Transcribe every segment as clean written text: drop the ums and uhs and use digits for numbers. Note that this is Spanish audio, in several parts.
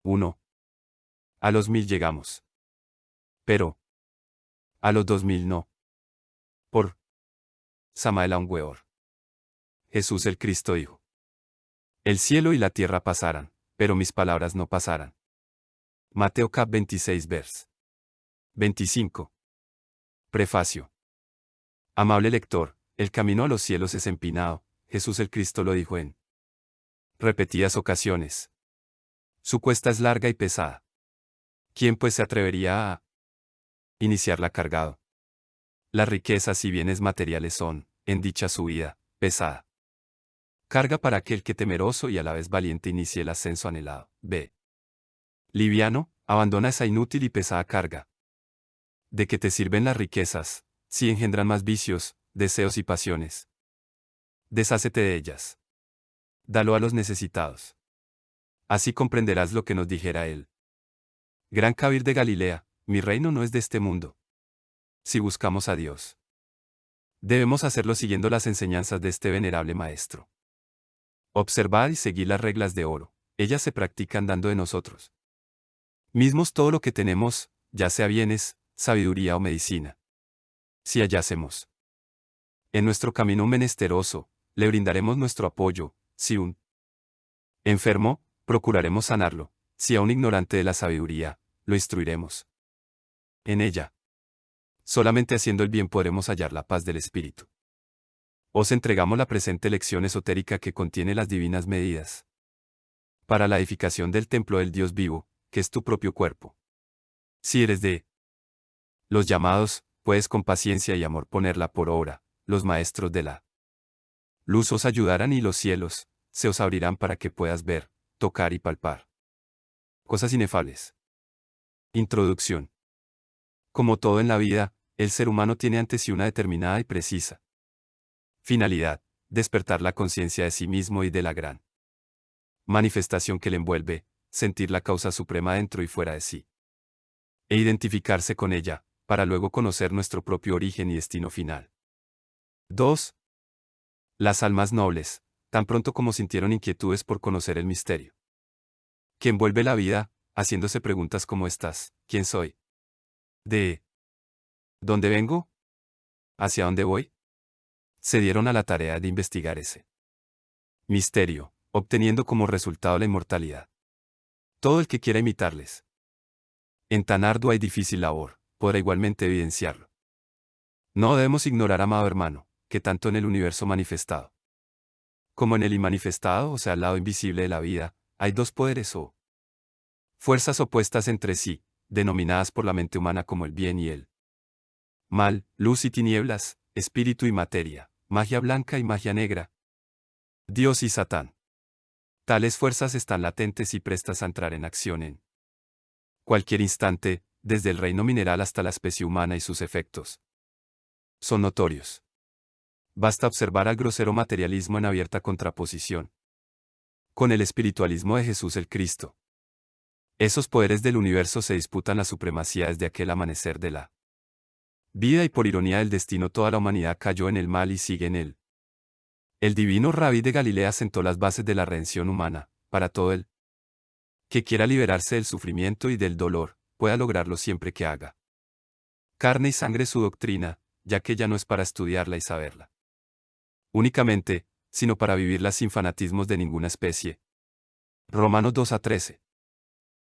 1. A los 1000 llegamos. Pero a los 2000 no. Por Samael Aun Weor. Jesús el Cristo dijo: El cielo y la tierra pasarán, pero mis palabras no pasarán. Mateo cap 26 vers. 25. Prefacio. Amable lector, el camino a los cielos es empinado, Jesús el Cristo lo dijo en repetidas ocasiones. Su cuesta es larga y pesada. ¿Quién pues se atrevería a iniciarla cargado? Las riquezas y bienes materiales son, en dicha subida, pesada. Carga para aquel que temeroso y a la vez valiente inicie el ascenso anhelado. B. Liviano, abandona esa inútil y pesada carga. ¿De qué te sirven las riquezas, si engendran más vicios, deseos y pasiones? Deshácete de ellas. Dalo a los necesitados. Así comprenderás lo que nos dijera él. Gran Cabir de Galilea, mi reino no es de este mundo. Si buscamos a Dios, debemos hacerlo siguiendo las enseñanzas de este venerable maestro. Observar y seguir las reglas de oro, ellas se practican dando de nosotros mismos todo lo que tenemos, ya sea bienes, sabiduría o medicina. Si hallásemos en nuestro camino un menesteroso, le brindaremos nuestro apoyo, si un enfermo, procuraremos sanarlo, si a un ignorante de la sabiduría, lo instruiremos en ella. Solamente haciendo el bien podremos hallar la paz del espíritu. Os entregamos la presente lección esotérica que contiene las divinas medidas para la edificación del templo del Dios vivo, que es tu propio cuerpo. Si eres de los llamados, puedes con paciencia y amor ponerla por obra, los maestros de la luz os ayudarán y los cielos se os abrirán para que puedas ver, tocar y palpar cosas inefables. Introducción. Como todo en la vida, el ser humano tiene ante sí una determinada y precisa finalidad: despertar la conciencia de sí mismo y de la gran manifestación que le envuelve, sentir la causa suprema dentro y fuera de sí, e identificarse con ella, para luego conocer nuestro propio origen y destino final. 2. Las almas nobles, tan pronto como sintieron inquietudes por conocer el misterio que envuelve la vida, haciéndose preguntas como estas: ¿quién soy? ¿De dónde vengo? ¿Hacia dónde voy? Se dieron a la tarea de investigar ese misterio, obteniendo como resultado la inmortalidad. Todo el que quiera imitarles en tan ardua y difícil labor, podrá igualmente evidenciarlo. No debemos ignorar, amado hermano, que tanto en el universo manifestado como en el inmanifestado, o sea, el lado invisible de la vida, hay dos poderes o fuerzas opuestas entre sí, denominadas por la mente humana como el bien y el mal, luz y tinieblas, espíritu y materia, magia blanca y magia negra, Dios y Satán. Tales fuerzas están latentes y prestas a entrar en acción en cualquier instante, desde el reino mineral hasta la especie humana, y sus efectos son notorios. Basta observar al grosero materialismo en abierta contraposición con el espiritualismo de Jesús el Cristo. Esos poderes del universo se disputan la supremacía desde aquel amanecer de la vida, y por ironía del destino toda la humanidad cayó en el mal y sigue en él. El divino Rabí de Galilea sentó las bases de la redención humana, para todo el que quiera liberarse del sufrimiento y del dolor, pueda lograrlo siempre que haga carne y sangre su doctrina, ya que ya no es para estudiarla y saberla únicamente, sino para vivirla sin fanatismos de ninguna especie. Romanos 2:13.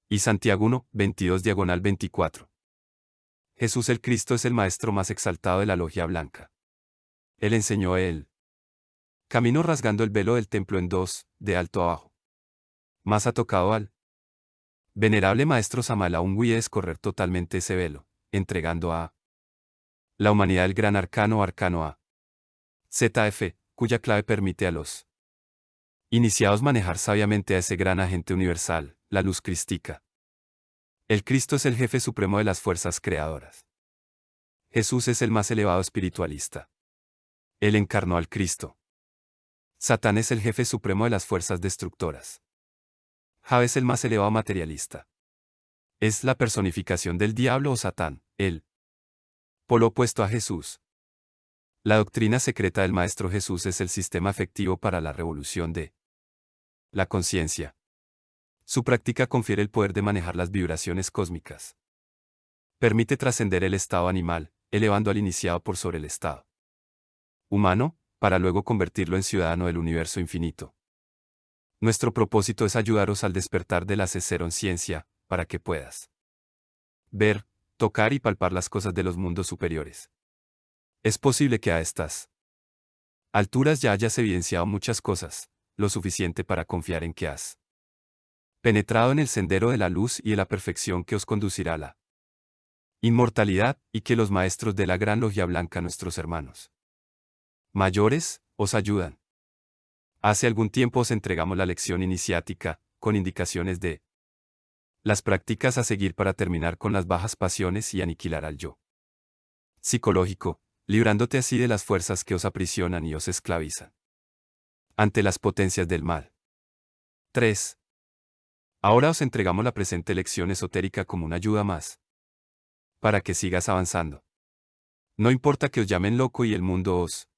Y Santiago 1:22-24. Jesús el Cristo es el maestro más exaltado de la logia blanca. Él enseñó el camino rasgando el velo del templo en dos, de alto a bajo. Más ha tocado al venerable maestro Samael Aun Weor descorrer totalmente ese velo, entregando a la humanidad el gran arcano a ZF, cuya clave permite a los iniciados manejar sabiamente a ese gran agente universal, la luz crística. El Cristo es el jefe supremo de las fuerzas creadoras. Jesús es el más elevado espiritualista. Él encarnó al Cristo. Satán es el jefe supremo de las fuerzas destructoras. Jahve es el más elevado materialista. Es la personificación del diablo o Satán, el polo opuesto a Jesús. La doctrina secreta del Maestro Jesús es el sistema efectivo para la revolución de la conciencia. Su práctica confiere el poder de manejar las vibraciones cósmicas. Permite trascender el estado animal, elevando al iniciado por sobre el estado humano, para luego convertirlo en ciudadano del universo infinito. Nuestro propósito es ayudaros al despertar de la ciencia, para que puedas ver, tocar y palpar las cosas de los mundos superiores. Es posible que a estas alturas ya hayas evidenciado muchas cosas, lo suficiente para confiar en que has penetrado en el sendero de la luz y de la perfección que os conducirá a la inmortalidad, y que los maestros de la gran logia blanca, nuestros hermanos mayores, os ayudan. Hace algún tiempo os entregamos la lección iniciática, con indicaciones de las prácticas a seguir para terminar con las bajas pasiones y aniquilar al yo psicológico, librándote así de las fuerzas que os aprisionan y os esclavizan ante las potencias del mal. 3. Ahora os entregamos la presente lección esotérica como una ayuda más, para que sigas avanzando. No importa que os llamen loco y el mundo os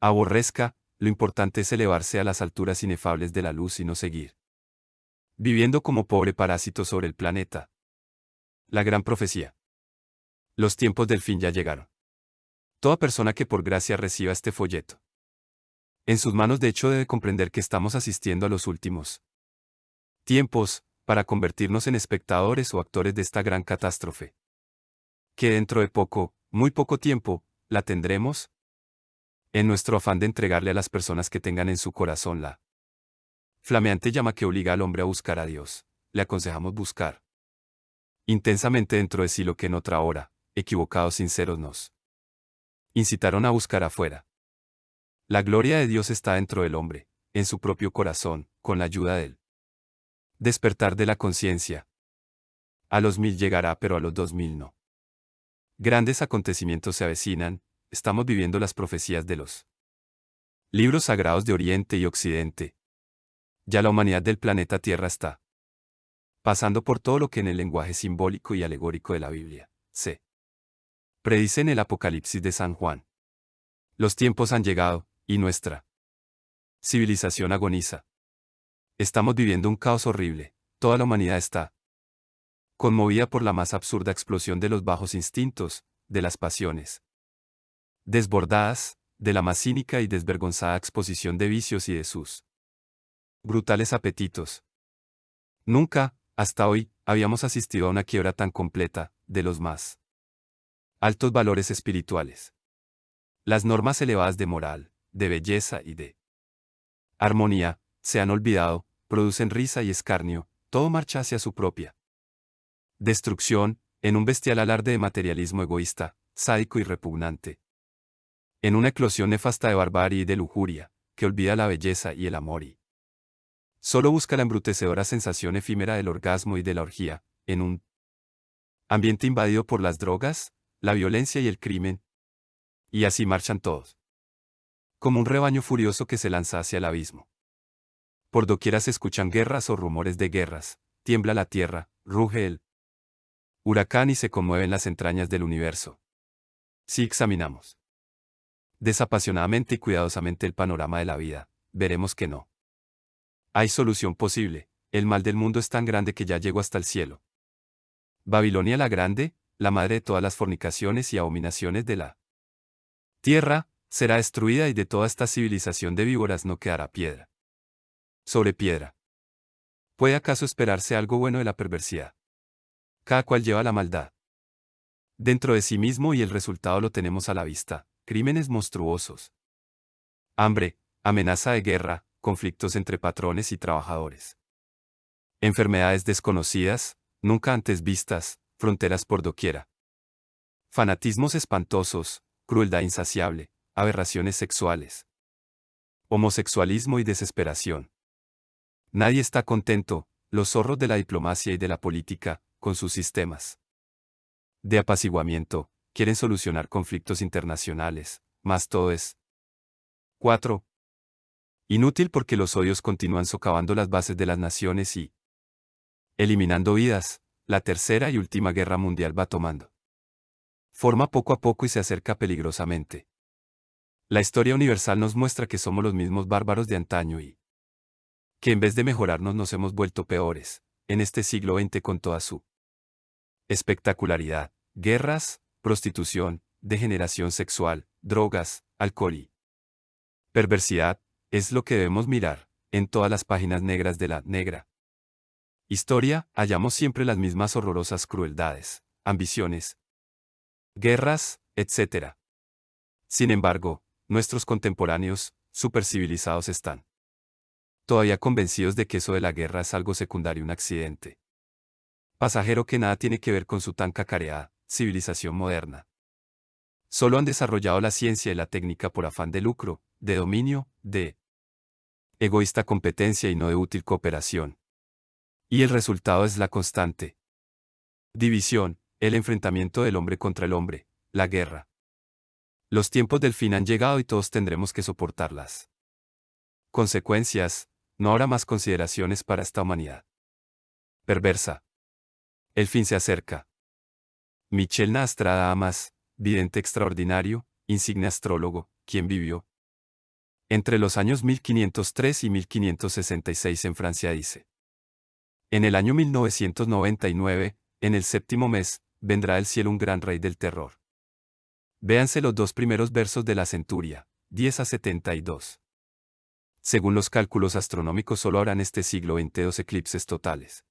aborrezca, lo importante es elevarse a las alturas inefables de la luz y no seguir viviendo como pobre parásito sobre el planeta. La gran profecía. Los tiempos del fin ya llegaron. Toda persona que por gracia reciba este folleto en sus manos de hecho debe comprender que estamos asistiendo a los últimos tiempos, para convertirnos en espectadores o actores de esta gran catástrofe. Que dentro de poco, muy poco tiempo, la tendremos, en nuestro afán de entregarle a las personas que tengan en su corazón la flameante llama que obliga al hombre a buscar a Dios. Le aconsejamos buscar intensamente dentro de sí lo que en otra hora, equivocados sinceros nos incitaron a buscar afuera. La gloria de Dios está dentro del hombre, en su propio corazón, con la ayuda del despertar de la conciencia. A los 1000 llegará, pero a los 2000 no. Grandes acontecimientos se avecinan, estamos viviendo las profecías de los libros sagrados de Oriente y Occidente. Ya la humanidad del planeta Tierra está pasando por todo lo que en el lenguaje simbólico y alegórico de la Biblia se predice en el Apocalipsis de San Juan. Los tiempos han llegado, y nuestra civilización agoniza. Estamos viviendo un caos horrible, toda la humanidad está conmovida por la más absurda explosión de los bajos instintos, de las pasiones desbordadas, de la más cínica y desvergonzada exposición de vicios y de sus brutales apetitos. Nunca, hasta hoy, habíamos asistido a una quiebra tan completa, de los más altos valores espirituales. Las normas elevadas de moral, de belleza y de armonía, se han olvidado, producen risa y escarnio, todo marcha hacia su propia destrucción, en un bestial alarde de materialismo egoísta, sádico y repugnante. En una eclosión nefasta de barbarie y de lujuria, que olvida la belleza y el amor y solo busca la embrutecedora sensación efímera del orgasmo y de la orgía, en un ambiente invadido por las drogas, la violencia y el crimen. Y así marchan todos. Como un rebaño furioso que se lanza hacia el abismo. Por doquiera se escuchan guerras o rumores de guerras, tiembla la tierra, ruge el huracán y se conmueven las entrañas del universo. Si examinamos desapasionadamente y cuidadosamente el panorama de la vida, veremos que no hay solución posible, el mal del mundo es tan grande que ya llegó hasta el cielo. Babilonia la Grande, la madre de todas las fornicaciones y abominaciones de la tierra, será destruida y de toda esta civilización de víboras no quedará piedra sobre piedra. ¿Puede acaso esperarse algo bueno de la perversidad? Cada cual lleva la maldad dentro de sí mismo y el resultado lo tenemos a la vista, crímenes monstruosos. Hambre, amenaza de guerra, conflictos entre patrones y trabajadores. Enfermedades desconocidas, nunca antes vistas, fronteras por doquiera. Fanatismos espantosos, crueldad insaciable, aberraciones sexuales. Homosexualismo y desesperación. Nadie está contento, los zorros de la diplomacia y de la política, con sus sistemas de apaciguamiento, quieren solucionar conflictos internacionales, mas todo es 4. Inútil porque los odios continúan socavando las bases de las naciones y eliminando vidas. La tercera y última guerra mundial va tomando forma poco a poco y se acerca peligrosamente. La historia universal nos muestra que somos los mismos bárbaros de antaño y que en vez de mejorarnos nos hemos vuelto peores, en este siglo XX con toda su espectacularidad, guerras, prostitución, degeneración sexual, drogas, alcohol y perversidad, es lo que debemos mirar, en todas las páginas negras de la negra historia, hallamos siempre las mismas horrorosas crueldades, ambiciones, guerras, etc. Sin embargo, nuestros contemporáneos, supercivilizados están todavía convencidos de que eso de la guerra es algo secundario, un accidente pasajero que nada tiene que ver con su tan cacareada civilización moderna. Solo han desarrollado la ciencia y la técnica por afán de lucro, de dominio, de egoísta competencia y no de útil cooperación. Y el resultado es la constante división, el enfrentamiento del hombre contra el hombre, la guerra. Los tiempos del fin han llegado y todos tendremos que soportarlas. Consecuencias, no habrá más consideraciones para esta humanidad perversa. El fin se acerca. Michel Nostradamus, vidente extraordinario, insigne astrólogo, quien vivió entre los años 1503 y 1566 en Francia, dice: en el año 1999, en el séptimo mes, vendrá del cielo un gran rey del terror. Véanse los dos primeros versos de la centuria, 10 a 72. Según los cálculos astronómicos solo habrá en este siglo XX dos eclipses totales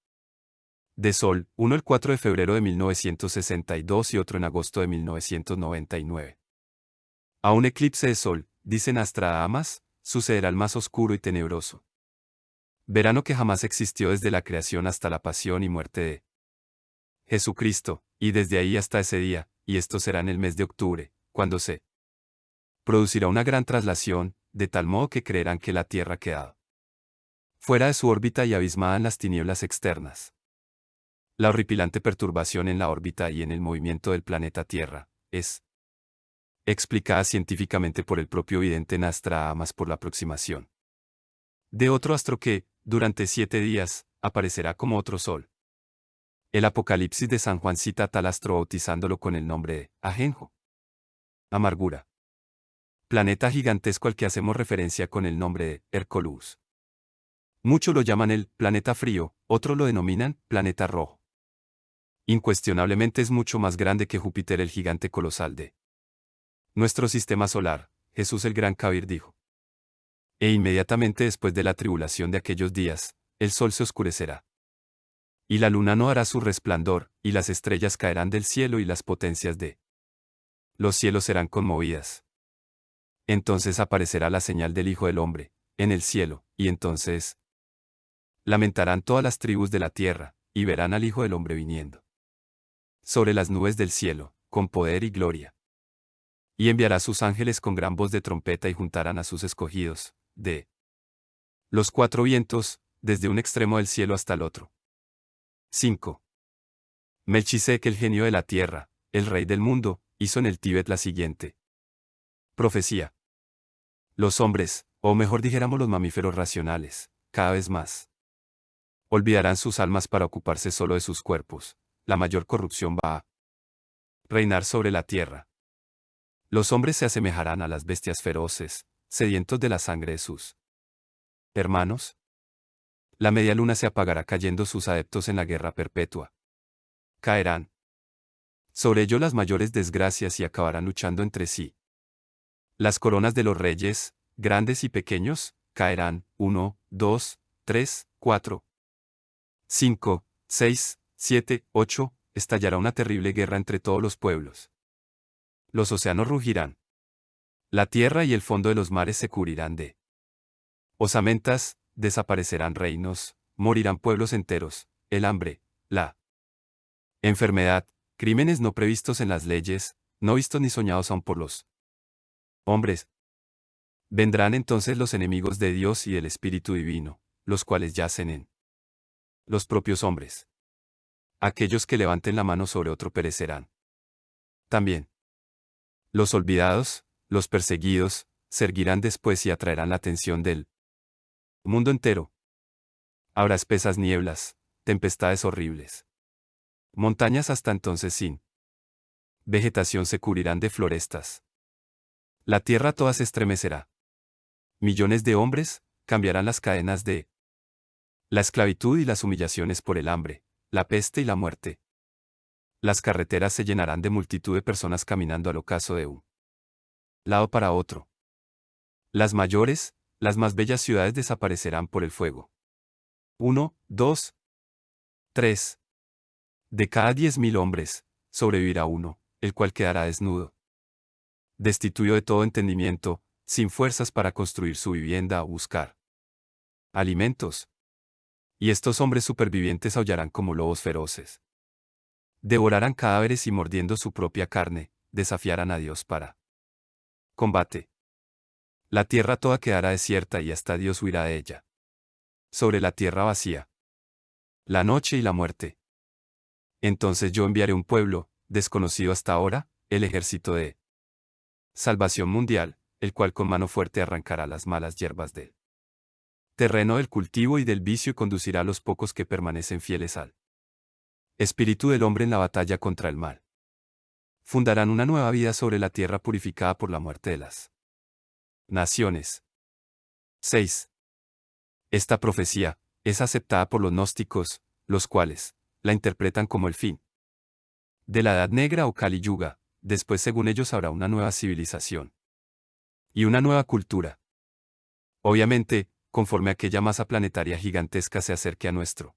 de Sol, uno el 4 de febrero de 1962 y otro en agosto de 1999. A un eclipse de Sol, dicen Nostradamus, sucederá el más oscuro y tenebroso verano que jamás existió desde la creación hasta la pasión y muerte de Jesucristo, y desde ahí hasta ese día, y esto será en el mes de octubre, cuando se producirá una gran traslación, de tal modo que creerán que la Tierra ha quedado fuera de su órbita y abismada en las tinieblas externas. La horripilante perturbación en la órbita y en el movimiento del planeta Tierra es explicada científicamente por el propio vidente Nostradamus por la aproximación de otro astro que, durante 7 días, aparecerá como otro sol. El Apocalipsis de San Juan cita a tal astro bautizándolo con el nombre de Ajenjo, amargura. Planeta gigantesco al que hacemos referencia con el nombre de Hercolus. Muchos lo llaman el planeta frío, otros lo denominan planeta rojo. Incuestionablemente es mucho más grande que Júpiter, el gigante colosal de nuestro sistema solar, Jesús el Gran Kabir dijo. E inmediatamente después de la tribulación de aquellos días, el sol se oscurecerá. Y la luna no hará su resplandor, y las estrellas caerán del cielo y las potencias de los cielos serán conmovidas. Entonces aparecerá la señal del Hijo del Hombre, en el cielo, y entonces lamentarán todas las tribus de la tierra, y verán al Hijo del Hombre viniendo sobre las nubes del cielo, con poder y gloria. Y enviará sus ángeles con gran voz de trompeta y juntarán a sus escogidos, de los 4 vientos, desde un extremo del cielo hasta el otro. 5. Melchizedek, el genio de la tierra, el rey del mundo, hizo en el Tíbet la siguiente profecía. Los hombres, o mejor dijéramos los mamíferos racionales, cada vez más olvidarán sus almas para ocuparse solo de sus cuerpos. La mayor corrupción va a reinar sobre la tierra. Los hombres se asemejarán a las bestias feroces, sedientos de la sangre de sus hermanos. La media luna se apagará cayendo sus adeptos en la guerra perpetua. Caerán sobre ello las mayores desgracias y acabarán luchando entre sí. Las coronas de los reyes, grandes y pequeños, caerán, 1, 2, 3, 4, 5, 6, 7, 8, estallará una terrible guerra entre todos los pueblos. Los océanos rugirán. La tierra y el fondo de los mares se cubrirán de osamentas, desaparecerán reinos, morirán pueblos enteros, el hambre, la enfermedad, crímenes no previstos en las leyes, no vistos ni soñados aún por los hombres. Vendrán entonces los enemigos de Dios y del Espíritu Divino, los cuales yacen en los propios hombres. Aquellos que levanten la mano sobre otro perecerán. También los olvidados, los perseguidos, se erguirán después y atraerán la atención del mundo entero. Habrá espesas nieblas, tempestades horribles. Montañas hasta entonces sin vegetación se cubrirán de florestas. La tierra toda se estremecerá. Millones de hombres cambiarán las cadenas de La esclavitud y las humillaciones por el hambre, la peste y la muerte. Las carreteras se llenarán de multitud de personas caminando al ocaso de un lado para otro. Las mayores, las más bellas ciudades desaparecerán por el fuego. 1, 2, 3. De cada 10.000 hombres, sobrevivirá uno, el cual quedará desnudo, destituido de todo entendimiento, sin fuerzas para construir su vivienda o buscar alimentos. Y estos hombres supervivientes aullarán como lobos feroces. Devorarán cadáveres y mordiendo su propia carne, desafiarán a Dios para combate. La tierra toda quedará desierta y hasta Dios huirá de ella. Sobre la tierra vacía. La noche y la muerte. Entonces yo enviaré un pueblo, desconocido hasta ahora, el ejército de salvación mundial, el cual con mano fuerte arrancará las malas hierbas del terreno del cultivo y del vicio y conducirá a los pocos que permanecen fieles al espíritu del hombre en la batalla contra el mal. Fundarán una nueva vida sobre la tierra purificada por la muerte de las naciones. 6. Esta profecía es aceptada por los gnósticos, los cuales la interpretan como el fin de la Edad Negra o Kali Yuga. Después, según ellos, habrá una nueva civilización y una nueva cultura. Obviamente, conforme aquella masa planetaria gigantesca se acerque a nuestro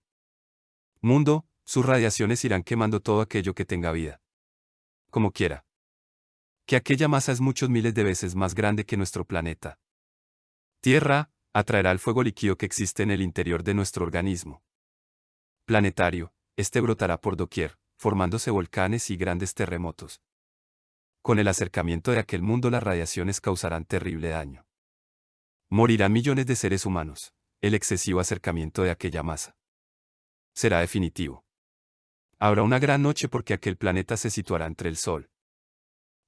mundo, sus radiaciones irán quemando todo aquello que tenga vida. Como quiera. Que aquella masa es muchos miles de veces más grande que nuestro planeta Tierra, atraerá el fuego líquido que existe en el interior de nuestro organismo planetario. Este brotará por doquier, formándose volcanes y grandes terremotos. Con el acercamiento de aquel mundo las radiaciones causarán terrible daño. Morirán millones de seres humanos. El excesivo acercamiento de aquella masa será definitivo. Habrá una gran noche porque aquel planeta se situará entre el Sol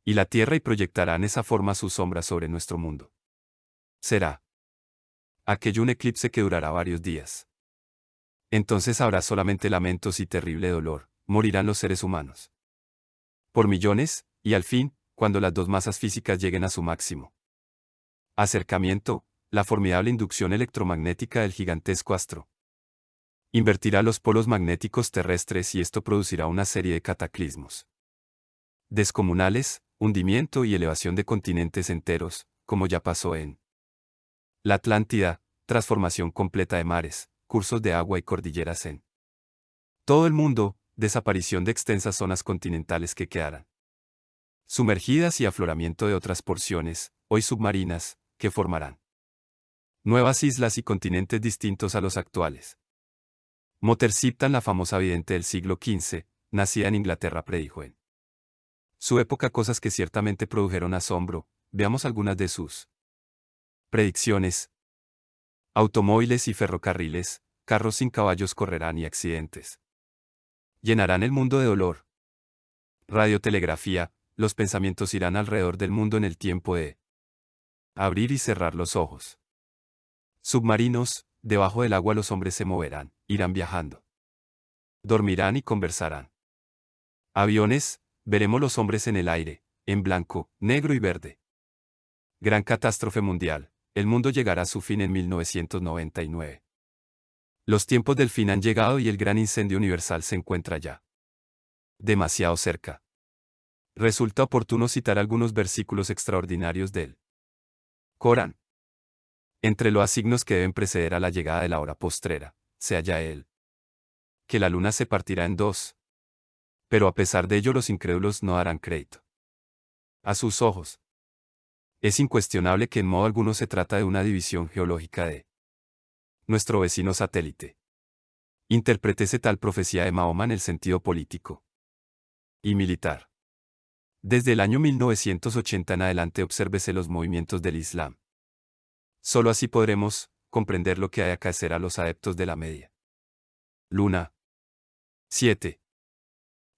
y la Tierra y proyectará en esa forma su sombra sobre nuestro mundo. Será aquello un eclipse que durará varios días. Entonces habrá solamente lamentos y terrible dolor, morirán los seres humanos por millones, y al fin, cuando las dos masas físicas lleguen a su máximo acercamiento, la formidable inducción electromagnética del gigantesco astro invertirá los polos magnéticos terrestres y esto producirá una serie de cataclismos descomunales, hundimiento y elevación de continentes enteros, como ya pasó en la Atlántida, transformación completa de mares, cursos de agua y cordilleras en todo el mundo, desaparición de extensas zonas continentales que quedarán sumergidas y afloramiento de otras porciones, hoy submarinas, que formarán nuevas islas y continentes distintos a los actuales. Motersiptan, la famosa vidente del siglo XV, nacida en Inglaterra, predijo en su época cosas que ciertamente produjeron asombro. Veamos algunas de sus predicciones. Automóviles y ferrocarriles, carros sin caballos correrán y accidentes llenarán el mundo de dolor. Radiotelegrafía, los pensamientos irán alrededor del mundo en el tiempo de abrir y cerrar los ojos. Submarinos, debajo del agua los hombres se moverán, irán viajando. Dormirán y conversarán. Aviones, veremos los hombres en el aire, en blanco, negro y verde. Gran catástrofe mundial, el mundo llegará a su fin en 1999. Los tiempos del fin han llegado y el gran incendio universal se encuentra ya demasiado cerca. Resulta oportuno citar algunos versículos extraordinarios del Corán. Entre los signos que deben preceder a la llegada de la hora postrera, se halla él. Que la luna se partirá en dos. Pero a pesar de ello los incrédulos no darán crédito a sus ojos. Es incuestionable que en modo alguno se trata de una división geológica de nuestro vecino satélite. Interprétese tal profecía de Mahoma en el sentido político y militar. Desde el año 1980 en adelante obsérvese los movimientos del Islam. Solo así podremos comprender lo que hay que hacer a los adeptos de la media luna. 7.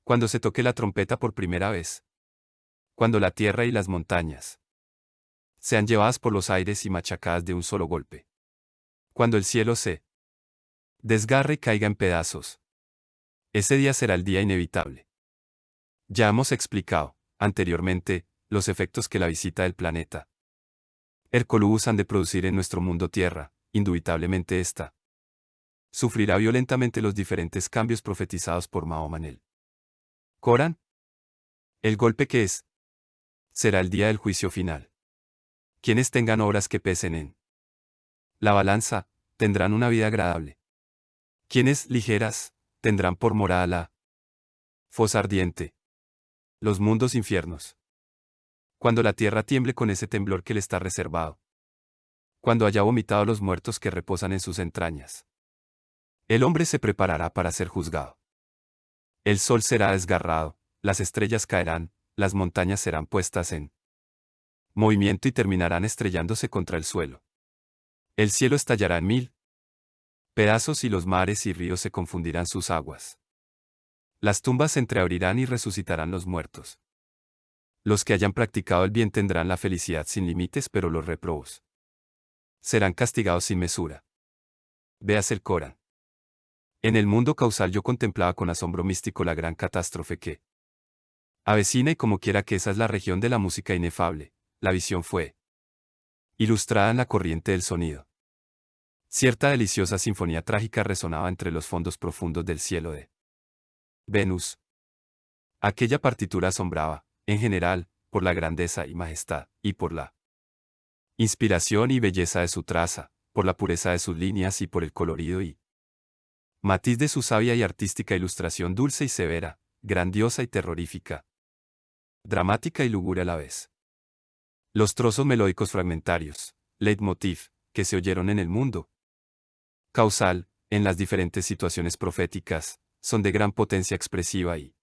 Cuando se toque la trompeta por primera vez. Cuando la tierra y las montañas sean llevadas por los aires y machacadas de un solo golpe. Cuando el cielo se desgarre y caiga en pedazos. Ese día será el día inevitable. Ya hemos explicado, anteriormente, los efectos que la visita del planeta Hercólubus han de producir en nuestro mundo Tierra. Indubitablemente esta Sufrirá violentamente los diferentes cambios profetizados por Mahoma en el Corán. El golpe que es será el día del juicio final. Quienes tengan obras que pesen en la balanza, tendrán una vida agradable. Quienes ligeras, tendrán por morada la fosa ardiente. Los mundos infiernos. Cuando la tierra tiemble con ese temblor que le está reservado. Cuando haya vomitado los muertos que reposan en sus entrañas. El hombre se preparará para ser juzgado. El sol será desgarrado, las estrellas caerán, las montañas serán puestas en movimiento y terminarán estrellándose contra el suelo. El cielo estallará en 1000 pedazos y los mares y ríos se confundirán sus aguas. Las tumbas se entreabrirán y resucitarán los muertos. Los que hayan practicado el bien tendrán la felicidad sin límites, pero los réprobos serán castigados sin mesura. Veas el Corán. En el mundo causal yo contemplaba con asombro místico la gran catástrofe que avecina, y como quiera que esa es la región de la música inefable, la visión fue ilustrada en la corriente del sonido. Cierta deliciosa sinfonía trágica resonaba entre los fondos profundos del cielo de Venus. Aquella partitura asombraba, en general, por la grandeza y majestad, y por la inspiración y belleza de su traza, por la pureza de sus líneas y por el colorido y matiz de su sabia y artística ilustración, dulce y severa, grandiosa y terrorífica, dramática y lúgubre a la vez. Los trozos melódicos fragmentarios, leitmotiv, que se oyeron en el mundo causal, en las diferentes situaciones proféticas, son de gran potencia expresiva y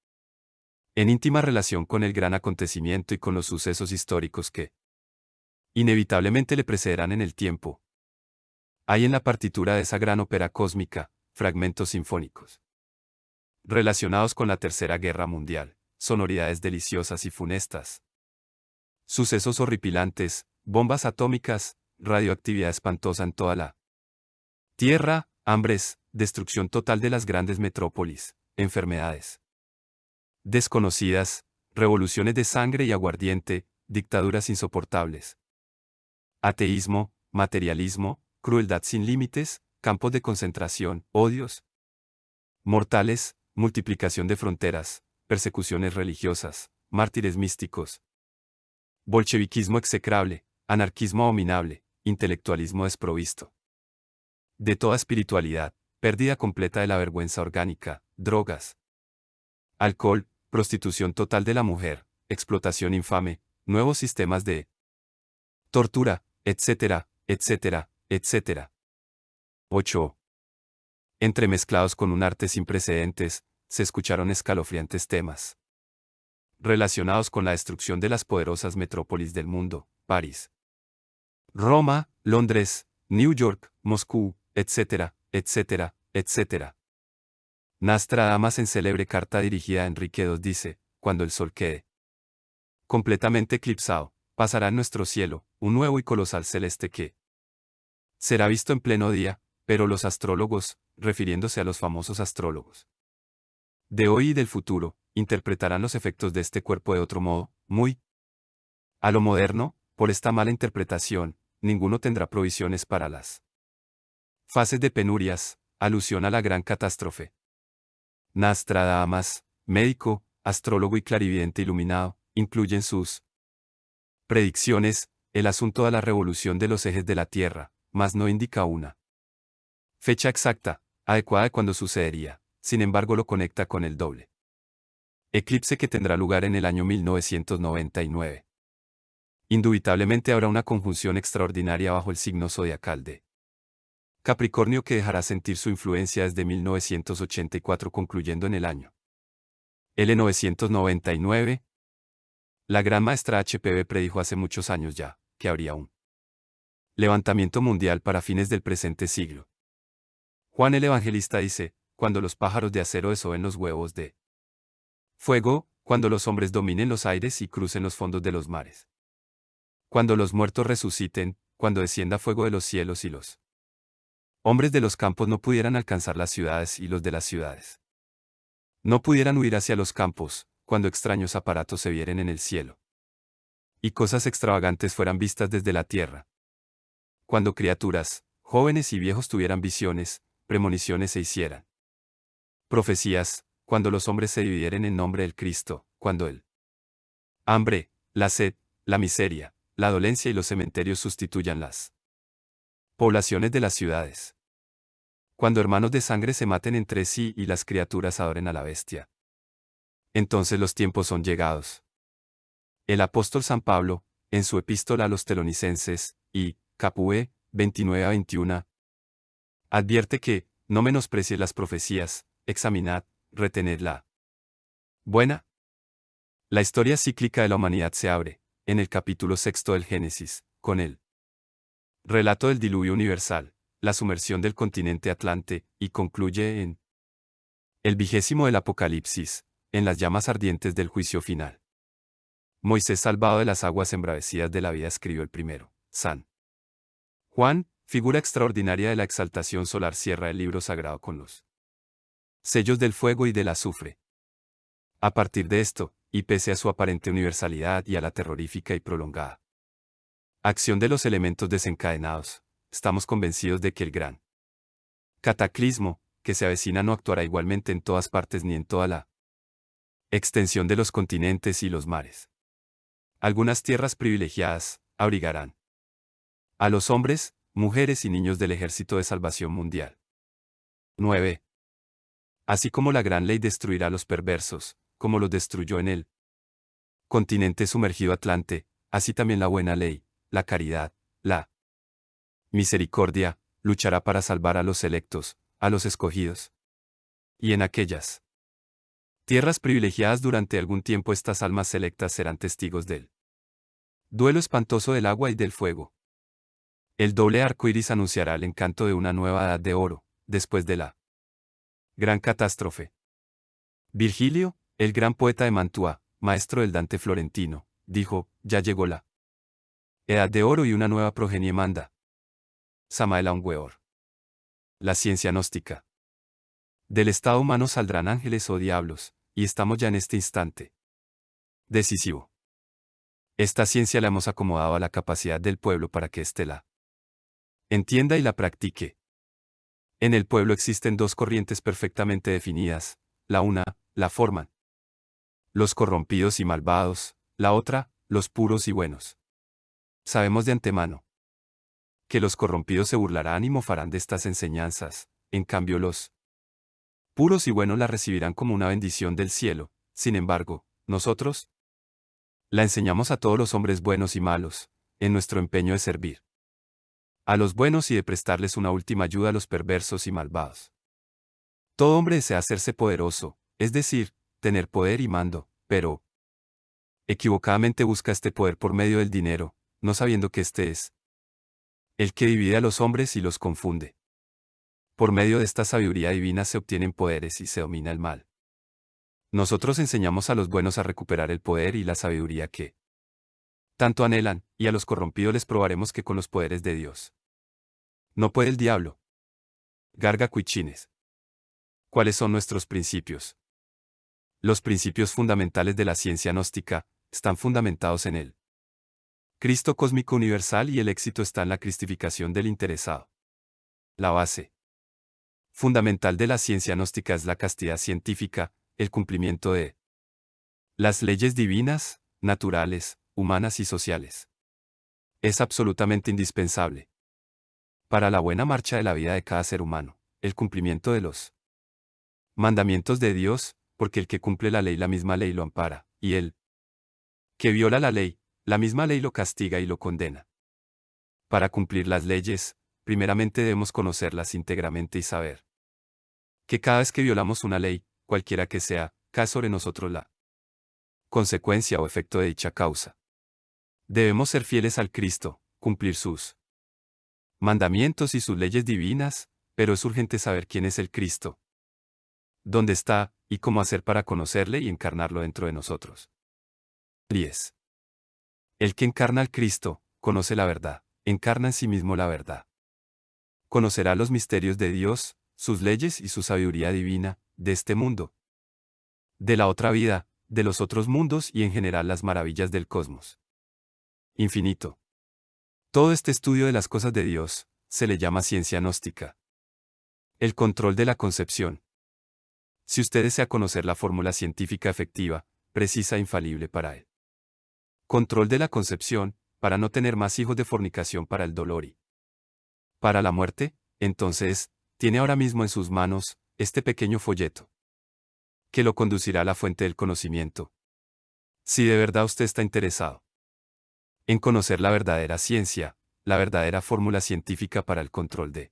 en íntima relación con el gran acontecimiento y con los sucesos históricos que inevitablemente le precederán en el tiempo. Hay en la partitura de esa gran ópera cósmica, fragmentos sinfónicos relacionados con la Tercera Guerra Mundial, sonoridades deliciosas y funestas, sucesos horripilantes, bombas atómicas, radioactividad espantosa en toda la tierra, hambres, destrucción total de las grandes metrópolis, enfermedades desconocidas, revoluciones de sangre y aguardiente, dictaduras insoportables, ateísmo, materialismo, crueldad sin límites, campos de concentración, odios mortales, multiplicación de fronteras, persecuciones religiosas, mártires místicos, bolcheviquismo execrable, anarquismo abominable, intelectualismo desprovisto de toda espiritualidad, pérdida completa de la vergüenza orgánica, drogas, alcohol, prostitución total de la mujer, explotación infame, nuevos sistemas de tortura, etcétera, etcétera, etcétera. 8. Entremezclados con un arte sin precedentes, se escucharon escalofriantes temas relacionados con la destrucción de las poderosas metrópolis del mundo, París, Roma, Londres, New York, Moscú, etcétera, etcétera, etcétera. Nostradamus, en célebre carta dirigida a Enrique II, dice: cuando el sol quede completamente eclipsado, pasará en nuestro cielo un nuevo y colosal celeste que será visto en pleno día, pero los astrólogos, refiriéndose a los famosos astrólogos de hoy y del futuro, interpretarán los efectos de este cuerpo de otro modo, muy a lo moderno. Por esta mala interpretación, ninguno tendrá provisiones para las fases de penurias, alusión a la gran catástrofe. Nostradamus, médico, astrólogo y clarividente iluminado, incluye en sus predicciones el asunto de la revolución de los ejes de la Tierra, mas no indica una fecha exacta, adecuada de cuando sucedería. Sin embargo, lo conecta con el doble eclipse que tendrá lugar en el año 1999. Indubitablemente habrá una conjunción extraordinaria bajo el signo zodiacal de Capricornio que dejará sentir su influencia desde 1984, concluyendo en el año L999. La gran maestra HPV predijo hace muchos años ya que habría un levantamiento mundial para fines del presente siglo. Juan el Evangelista dice: cuando los pájaros de acero desoben los huevos de fuego, cuando los hombres dominen los aires y crucen los fondos de los mares, cuando los muertos resuciten, cuando descienda fuego de los cielos y los hombres de los campos no pudieran alcanzar las ciudades y los de las ciudades no pudieran huir hacia los campos, cuando extraños aparatos se vieren en el cielo y cosas extravagantes fueran vistas desde la tierra, cuando criaturas, jóvenes y viejos tuvieran visiones, premoniciones se hicieran. Profecías, cuando los hombres se dividieren en nombre del Cristo, cuando el hambre, la sed, la miseria, la dolencia y los cementerios sustituyan las poblaciones de las ciudades. Cuando hermanos de sangre se maten entre sí y las criaturas adoren a la bestia. Entonces los tiempos son llegados. El apóstol San Pablo, en su epístola a los Telonicenses, y, capue, 29 a 21, advierte que, no menosprecies las profecías, examinad, retened la buena. La historia cíclica de la humanidad se abre, en el capítulo 6 del Génesis, con el relato del diluvio universal, la sumersión del continente Atlante, y concluye en el 20 del Apocalipsis, en las llamas ardientes del juicio final. Moisés, salvado de las aguas embravecidas de la vida, escribió el primero. San Juan, figura extraordinaria de la exaltación solar, cierra el libro sagrado con los sellos del fuego y del azufre. A partir de esto, y pese a su aparente universalidad y a la terrorífica y prolongada acción de los elementos desencadenados, estamos convencidos de que el gran cataclismo que se avecina no actuará igualmente en todas partes ni en toda la extensión de los continentes y los mares. Algunas tierras privilegiadas abrigarán a los hombres, mujeres y niños del ejército de salvación mundial. 9. Así como la gran ley destruirá a los perversos, como los destruyó en el continente sumergido Atlante, así también la buena ley, la caridad, la misericordia, luchará para salvar a los selectos, a los escogidos. Y en aquellas tierras privilegiadas durante algún tiempo estas almas selectas serán testigos del duelo espantoso del agua y del fuego. El doble arco iris anunciará el encanto de una nueva edad de oro, después de la gran catástrofe. Virgilio, el gran poeta de Mantua, maestro del Dante florentino, dijo, ya llegó la edad de oro y una nueva progenie manda. Samael Aun Weor. La ciencia gnóstica. Del estado humano saldrán ángeles o diablos, y estamos ya en este instante decisivo. Esta ciencia la hemos acomodado a la capacidad del pueblo para que éste la entienda y la practique. En el pueblo existen dos corrientes perfectamente definidas, la una, la forman los corrompidos y malvados, la otra, los puros y buenos. Sabemos de antemano que los corrompidos se burlarán y mofarán de estas enseñanzas, en cambio los puros y buenos la recibirán como una bendición del cielo. Sin embargo, nosotros la enseñamos a todos los hombres buenos y malos, en nuestro empeño de servir a los buenos y de prestarles una última ayuda a los perversos y malvados. Todo hombre desea hacerse poderoso, es decir, tener poder y mando, pero equivocadamente busca este poder por medio del dinero, no sabiendo que este es el que divide a los hombres y los confunde. Por medio de esta sabiduría divina se obtienen poderes y se domina el mal. Nosotros enseñamos a los buenos a recuperar el poder y la sabiduría que tanto anhelan, y a los corrompidos les probaremos que con los poderes de Dios no puede el diablo. Garga Cuichines. ¿Cuáles son nuestros principios? Los principios fundamentales de la ciencia gnóstica están fundamentados en el Cristo cósmico universal y el éxito está en la cristificación del interesado. La base fundamental de la ciencia gnóstica es la castidad científica, el cumplimiento de las leyes divinas, naturales, humanas y sociales. Es absolutamente indispensable para la buena marcha de la vida de cada ser humano, el cumplimiento de los mandamientos de Dios, porque el que cumple la misma ley lo ampara, y el que viola la misma ley lo castiga y lo condena. Para cumplir las leyes, primeramente debemos conocerlas íntegramente y saber que cada vez que violamos una ley, cualquiera que sea, cae sobre nosotros la consecuencia o efecto de dicha causa. Debemos ser fieles al Cristo, cumplir sus mandamientos y sus leyes divinas, pero es urgente saber quién es el Cristo, dónde está, y cómo hacer para conocerle y encarnarlo dentro de nosotros. 10. El que encarna al Cristo, conoce la verdad, encarna en sí mismo la verdad. Conocerá los misterios de Dios, sus leyes y su sabiduría divina, de este mundo, de la otra vida, de los otros mundos y en general las maravillas del cosmos infinito. Todo este estudio de las cosas de Dios se le llama ciencia gnóstica. El control de la concepción. Si usted desea conocer la fórmula científica efectiva, precisa e infalible para él. Control de la concepción, para no tener más hijos de fornicación para el dolor y para la muerte, entonces, tiene ahora mismo en sus manos este pequeño folleto, que lo conducirá a la fuente del conocimiento. Si de verdad usted está interesado en conocer la verdadera ciencia, la verdadera fórmula científica para el control de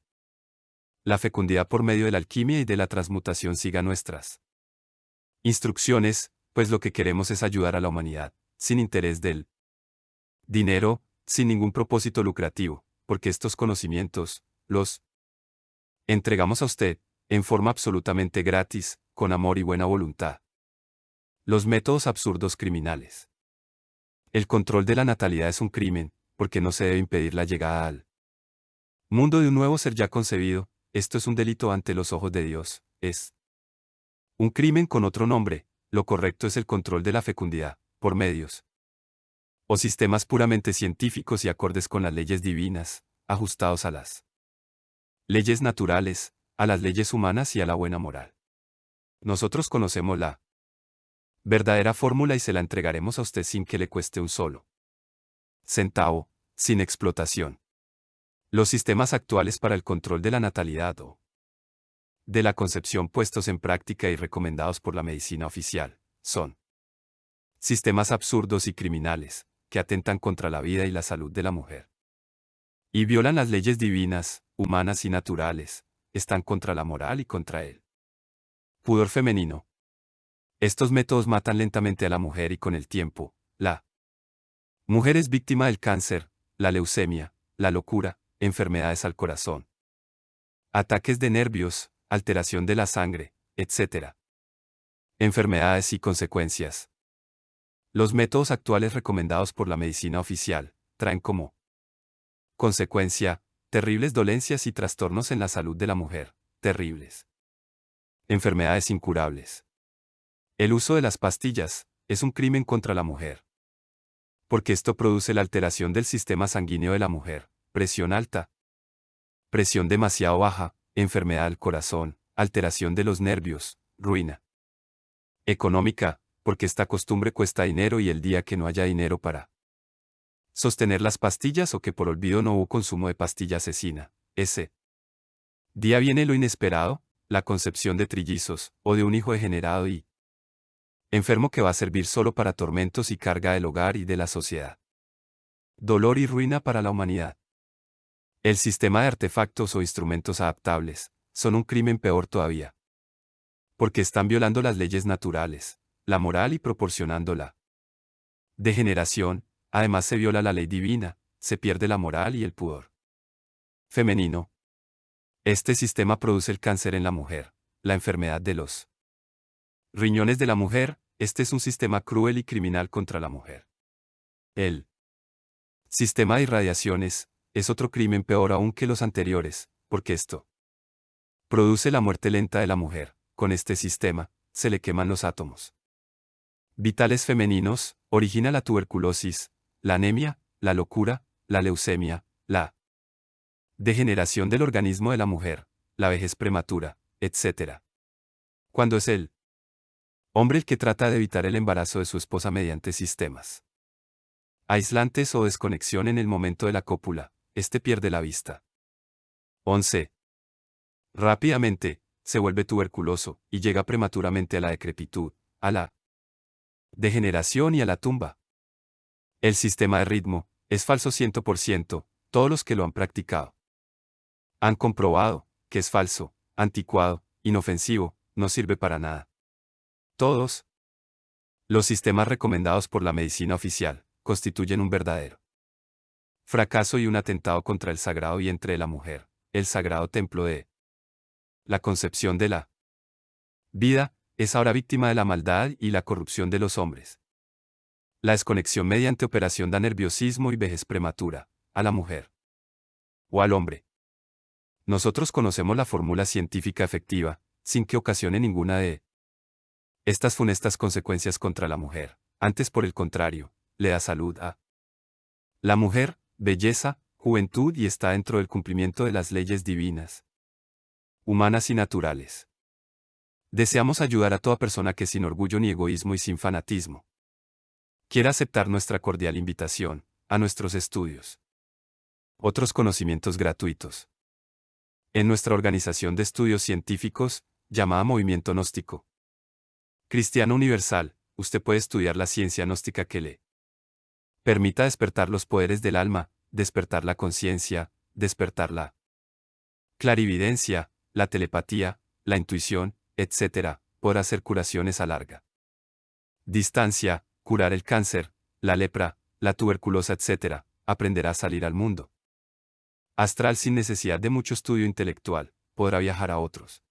la fecundidad por medio de la alquimia y de la transmutación, siga nuestras instrucciones, pues lo que queremos es ayudar a la humanidad, sin interés del dinero, sin ningún propósito lucrativo, porque estos conocimientos, los entregamos a usted, en forma absolutamente gratis, con amor y buena voluntad. Los métodos absurdos criminales. El control de la natalidad es un crimen, porque no se debe impedir la llegada al mundo de un nuevo ser ya concebido. Esto es un delito ante los ojos de Dios, es un crimen con otro nombre. Lo correcto es el control de la fecundidad, por medios o sistemas puramente científicos y acordes con las leyes divinas, ajustados a las leyes naturales, a las leyes humanas y a la buena moral. Nosotros conocemos la verdadera fórmula y se la entregaremos a usted sin que le cueste un solo centavo, sin explotación. Los sistemas actuales para el control de la natalidad o de la concepción puestos en práctica y recomendados por la medicina oficial son sistemas absurdos y criminales, que atentan contra la vida y la salud de la mujer. Y violan las leyes divinas, humanas y naturales, están contra la moral y contra el pudor femenino. Estos métodos matan lentamente a la mujer y con el tiempo, la mujer es víctima del cáncer, la leucemia, la locura, enfermedades al corazón, ataques de nervios, alteración de la sangre, etc. Enfermedades y consecuencias. Los métodos actuales recomendados por la medicina oficial traen como consecuencia terribles dolencias y trastornos en la salud de la mujer, terribles enfermedades incurables. El uso de las pastillas es un crimen contra la mujer, porque esto produce la alteración del sistema sanguíneo de la mujer, presión alta, presión demasiado baja, enfermedad del corazón, alteración de los nervios, ruina económica, porque esta costumbre cuesta dinero y el día que no haya dinero para sostener las pastillas o que por olvido no hubo consumo de pastilla asesina, ese día viene lo inesperado, la concepción de trillizos, o de un hijo degenerado y enfermo que va a servir solo para tormentos y carga del hogar y de la sociedad. Dolor y ruina para la humanidad. El sistema de artefactos o instrumentos adaptables son un crimen peor todavía, porque están violando las leyes naturales, la moral y proporcionando la degeneración. Además se viola la ley divina, se pierde la moral y el pudor femenino. Este sistema produce el cáncer en la mujer, la enfermedad de los riñones de la mujer. Este es un sistema cruel y criminal contra la mujer. El sistema de irradiaciones es otro crimen peor aún que los anteriores, porque esto produce la muerte lenta de la mujer. Con este sistema, se le queman los átomos vitales femeninos, origina la tuberculosis, la anemia, la locura, la leucemia, la degeneración del organismo de la mujer, la vejez prematura, etc. Cuando es el hombre el que trata de evitar el embarazo de su esposa mediante sistemas aislantes o desconexión en el momento de la cópula, este pierde la vista. 11. Rápidamente, se vuelve tuberculoso y llega prematuramente a la decrepitud, a la degeneración y a la tumba. El sistema de ritmo es falso 100%, todos los que lo han practicado han comprobado que es falso, anticuado, inofensivo, no sirve para nada. Todos los sistemas recomendados por la medicina oficial constituyen un verdadero fracaso y un atentado contra el sagrado vientre de la mujer, el sagrado templo de la concepción de la vida. Es ahora víctima de la maldad y la corrupción de los hombres. La desconexión mediante operación da nerviosismo y vejez prematura, a la mujer o al hombre. Nosotros conocemos la fórmula científica efectiva, sin que ocasione ninguna de estas funestas consecuencias contra la mujer. Antes, por el contrario, le da salud a la mujer, belleza, juventud y está dentro del cumplimiento de las leyes divinas. humanas y naturales. Deseamos ayudar a toda persona que sin orgullo ni egoísmo y sin fanatismo quiera aceptar nuestra cordial invitación a nuestros estudios. Otros conocimientos gratuitos. En nuestra organización de estudios científicos, llamada Movimiento Gnóstico Cristiano Universal, usted puede estudiar la ciencia gnóstica que le permita despertar los poderes del alma, despertar la conciencia, despertar la clarividencia, la telepatía, la intuición, etc., podrá hacer curaciones a larga distancia, curar el cáncer, la lepra, la tuberculosa, etc., aprenderá a salir al mundo astral sin necesidad de mucho estudio intelectual, podrá viajar a otros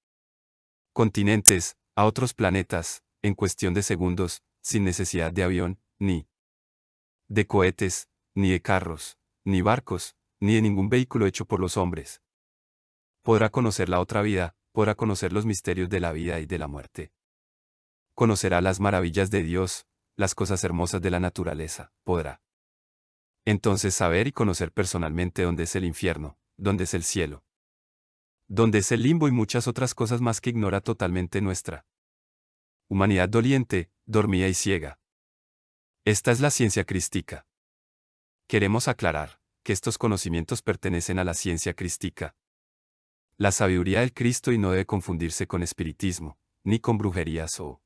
continentes, a otros planetas, en cuestión de segundos, sin necesidad de avión, ni de cohetes, ni de carros, ni barcos, ni de ningún vehículo hecho por los hombres. Podrá conocer la otra vida, podrá conocer los misterios de la vida y de la muerte. Conocerá las maravillas de Dios, las cosas hermosas de la naturaleza, podrá entonces saber y conocer personalmente dónde es el infierno, dónde es el cielo, dónde es el limbo y muchas otras cosas más que ignora totalmente nuestra humanidad doliente, dormida y ciega. Esta es la ciencia crística. Queremos aclarar que estos conocimientos pertenecen a la ciencia crística, la sabiduría del Cristo, y no debe confundirse con espiritismo, ni con brujerías o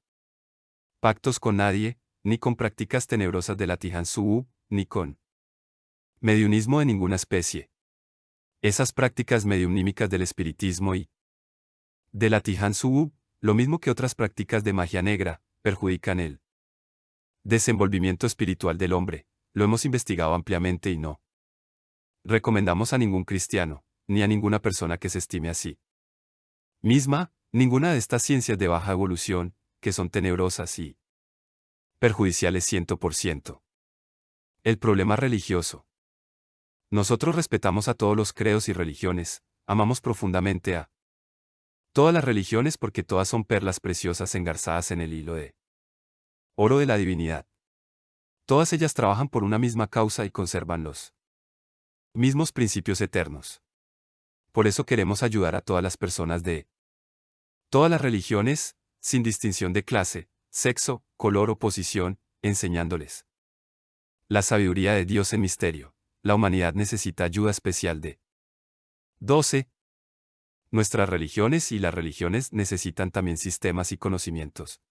pactos con nadie, ni con prácticas tenebrosas de la Tijansu, ni con mediunismo de ninguna especie. Esas prácticas mediumnímicas del espiritismo y de la Tijansu, lo mismo que otras prácticas de magia negra, perjudican el desenvolvimiento espiritual del hombre. Lo hemos investigado ampliamente y no recomendamos a ningún cristiano, ni a ninguna persona que se estime así misma, ninguna de estas ciencias de baja evolución, que son tenebrosas y perjudiciales 100%. El problema religioso. Nosotros respetamos a todos los credos y religiones, amamos profundamente a todas las religiones porque todas son perlas preciosas engarzadas en el hilo de oro de la divinidad. Todas ellas trabajan por una misma causa y conservan los mismos principios eternos. Por eso queremos ayudar a todas las personas de todas las religiones, sin distinción de clase, sexo, color o posición, enseñándoles la sabiduría de Dios en misterio. La humanidad necesita ayuda especial de 12. Nuestras religiones y las religiones necesitan también sistemas y conocimientos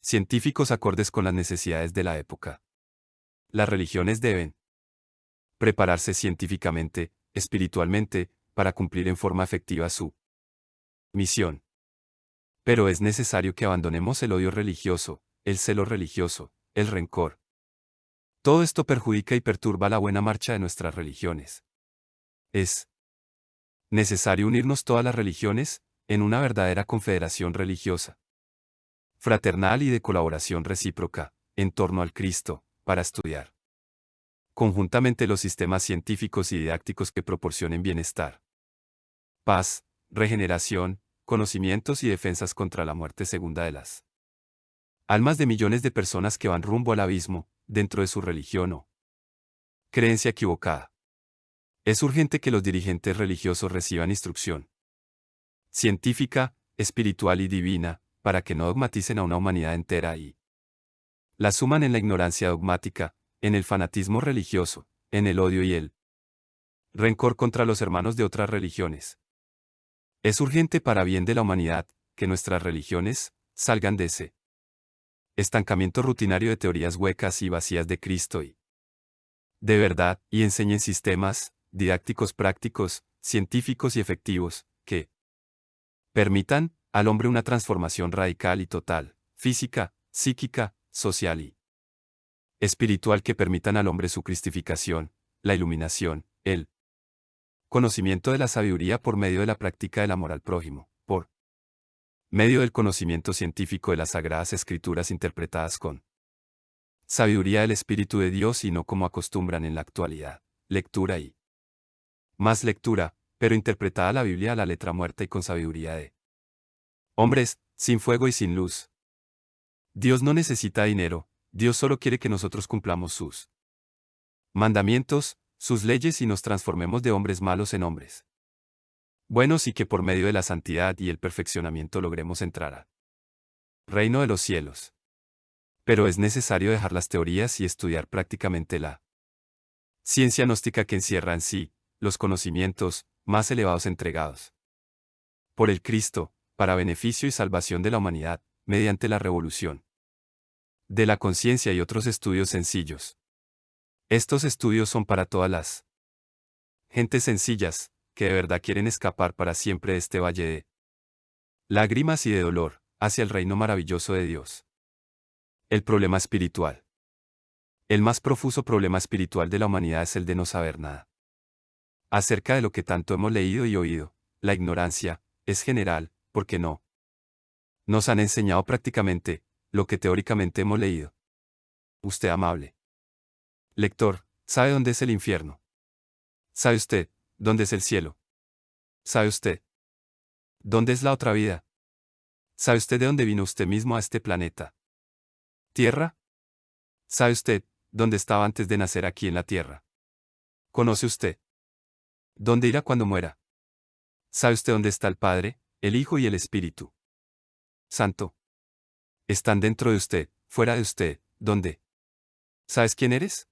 científicos acordes con las necesidades de la época. Las religiones deben prepararse científicamente, espiritualmente, para cumplir en forma efectiva su misión. Pero es necesario que abandonemos el odio religioso, el celo religioso, el rencor. Todo esto perjudica y perturba la buena marcha de nuestras religiones. Es necesario unirnos todas las religiones, en una verdadera confederación religiosa, fraternal y de colaboración recíproca, en torno al Cristo, para estudiar conjuntamente los sistemas científicos y didácticos que proporcionen bienestar, paz, regeneración, conocimientos y defensas contra la muerte segunda de las almas de millones de personas que van rumbo al abismo, dentro de su religión o creencia equivocada. Es urgente que los dirigentes religiosos reciban instrucción científica, espiritual y divina, para que no dogmaticen a una humanidad entera y la suman en la ignorancia dogmática, en el fanatismo religioso, en el odio y el rencor contra los hermanos de otras religiones. Es urgente para bien de la humanidad, que nuestras religiones salgan de ese estancamiento rutinario de teorías huecas y vacías de Cristo y de verdad, y enseñen sistemas didácticos prácticos, científicos y efectivos, que permitan al hombre una transformación radical y total, física, psíquica, social y espiritual, que permitan al hombre su cristificación, la iluminación, el conocimiento de la sabiduría por medio de la práctica del amor al prójimo, por medio del conocimiento científico de las Sagradas Escrituras interpretadas con sabiduría del Espíritu de Dios y no como acostumbran en la actualidad, lectura y más lectura, pero interpretada la Biblia a la letra muerta y con sabiduría de hombres, sin fuego y sin luz. Dios no necesita dinero, Dios solo quiere que nosotros cumplamos sus mandamientos, sus leyes y nos transformemos de hombres malos en hombres buenos y que por medio de la santidad y el perfeccionamiento logremos entrar al reino de los cielos. Pero es necesario dejar las teorías y estudiar prácticamente la ciencia gnóstica que encierra en sí los conocimientos más elevados entregados por el Cristo, para beneficio y salvación de la humanidad, mediante la revolución de la conciencia y otros estudios sencillos. Estos estudios son para todas las gentes sencillas, que de verdad quieren escapar para siempre de este valle de lágrimas y de dolor, hacia el reino maravilloso de Dios. El problema espiritual. El más profuso problema espiritual de la humanidad es el de no saber nada acerca de lo que tanto hemos leído y oído. La ignorancia es general, porque no nos han enseñado prácticamente lo que teóricamente hemos leído. Usted, amable lector, ¿sabe dónde es el infierno? ¿Sabe usted dónde es el cielo? ¿Sabe usted dónde es la otra vida? ¿Sabe usted de dónde vino usted mismo a este planeta Tierra? ¿Sabe usted dónde estaba antes de nacer aquí en la Tierra? ¿Conoce usted dónde irá cuando muera? ¿Sabe usted dónde está el Padre, el Hijo y el Espíritu Santo? Están dentro de usted, fuera de usted, ¿dónde? ¿Sabes quién eres?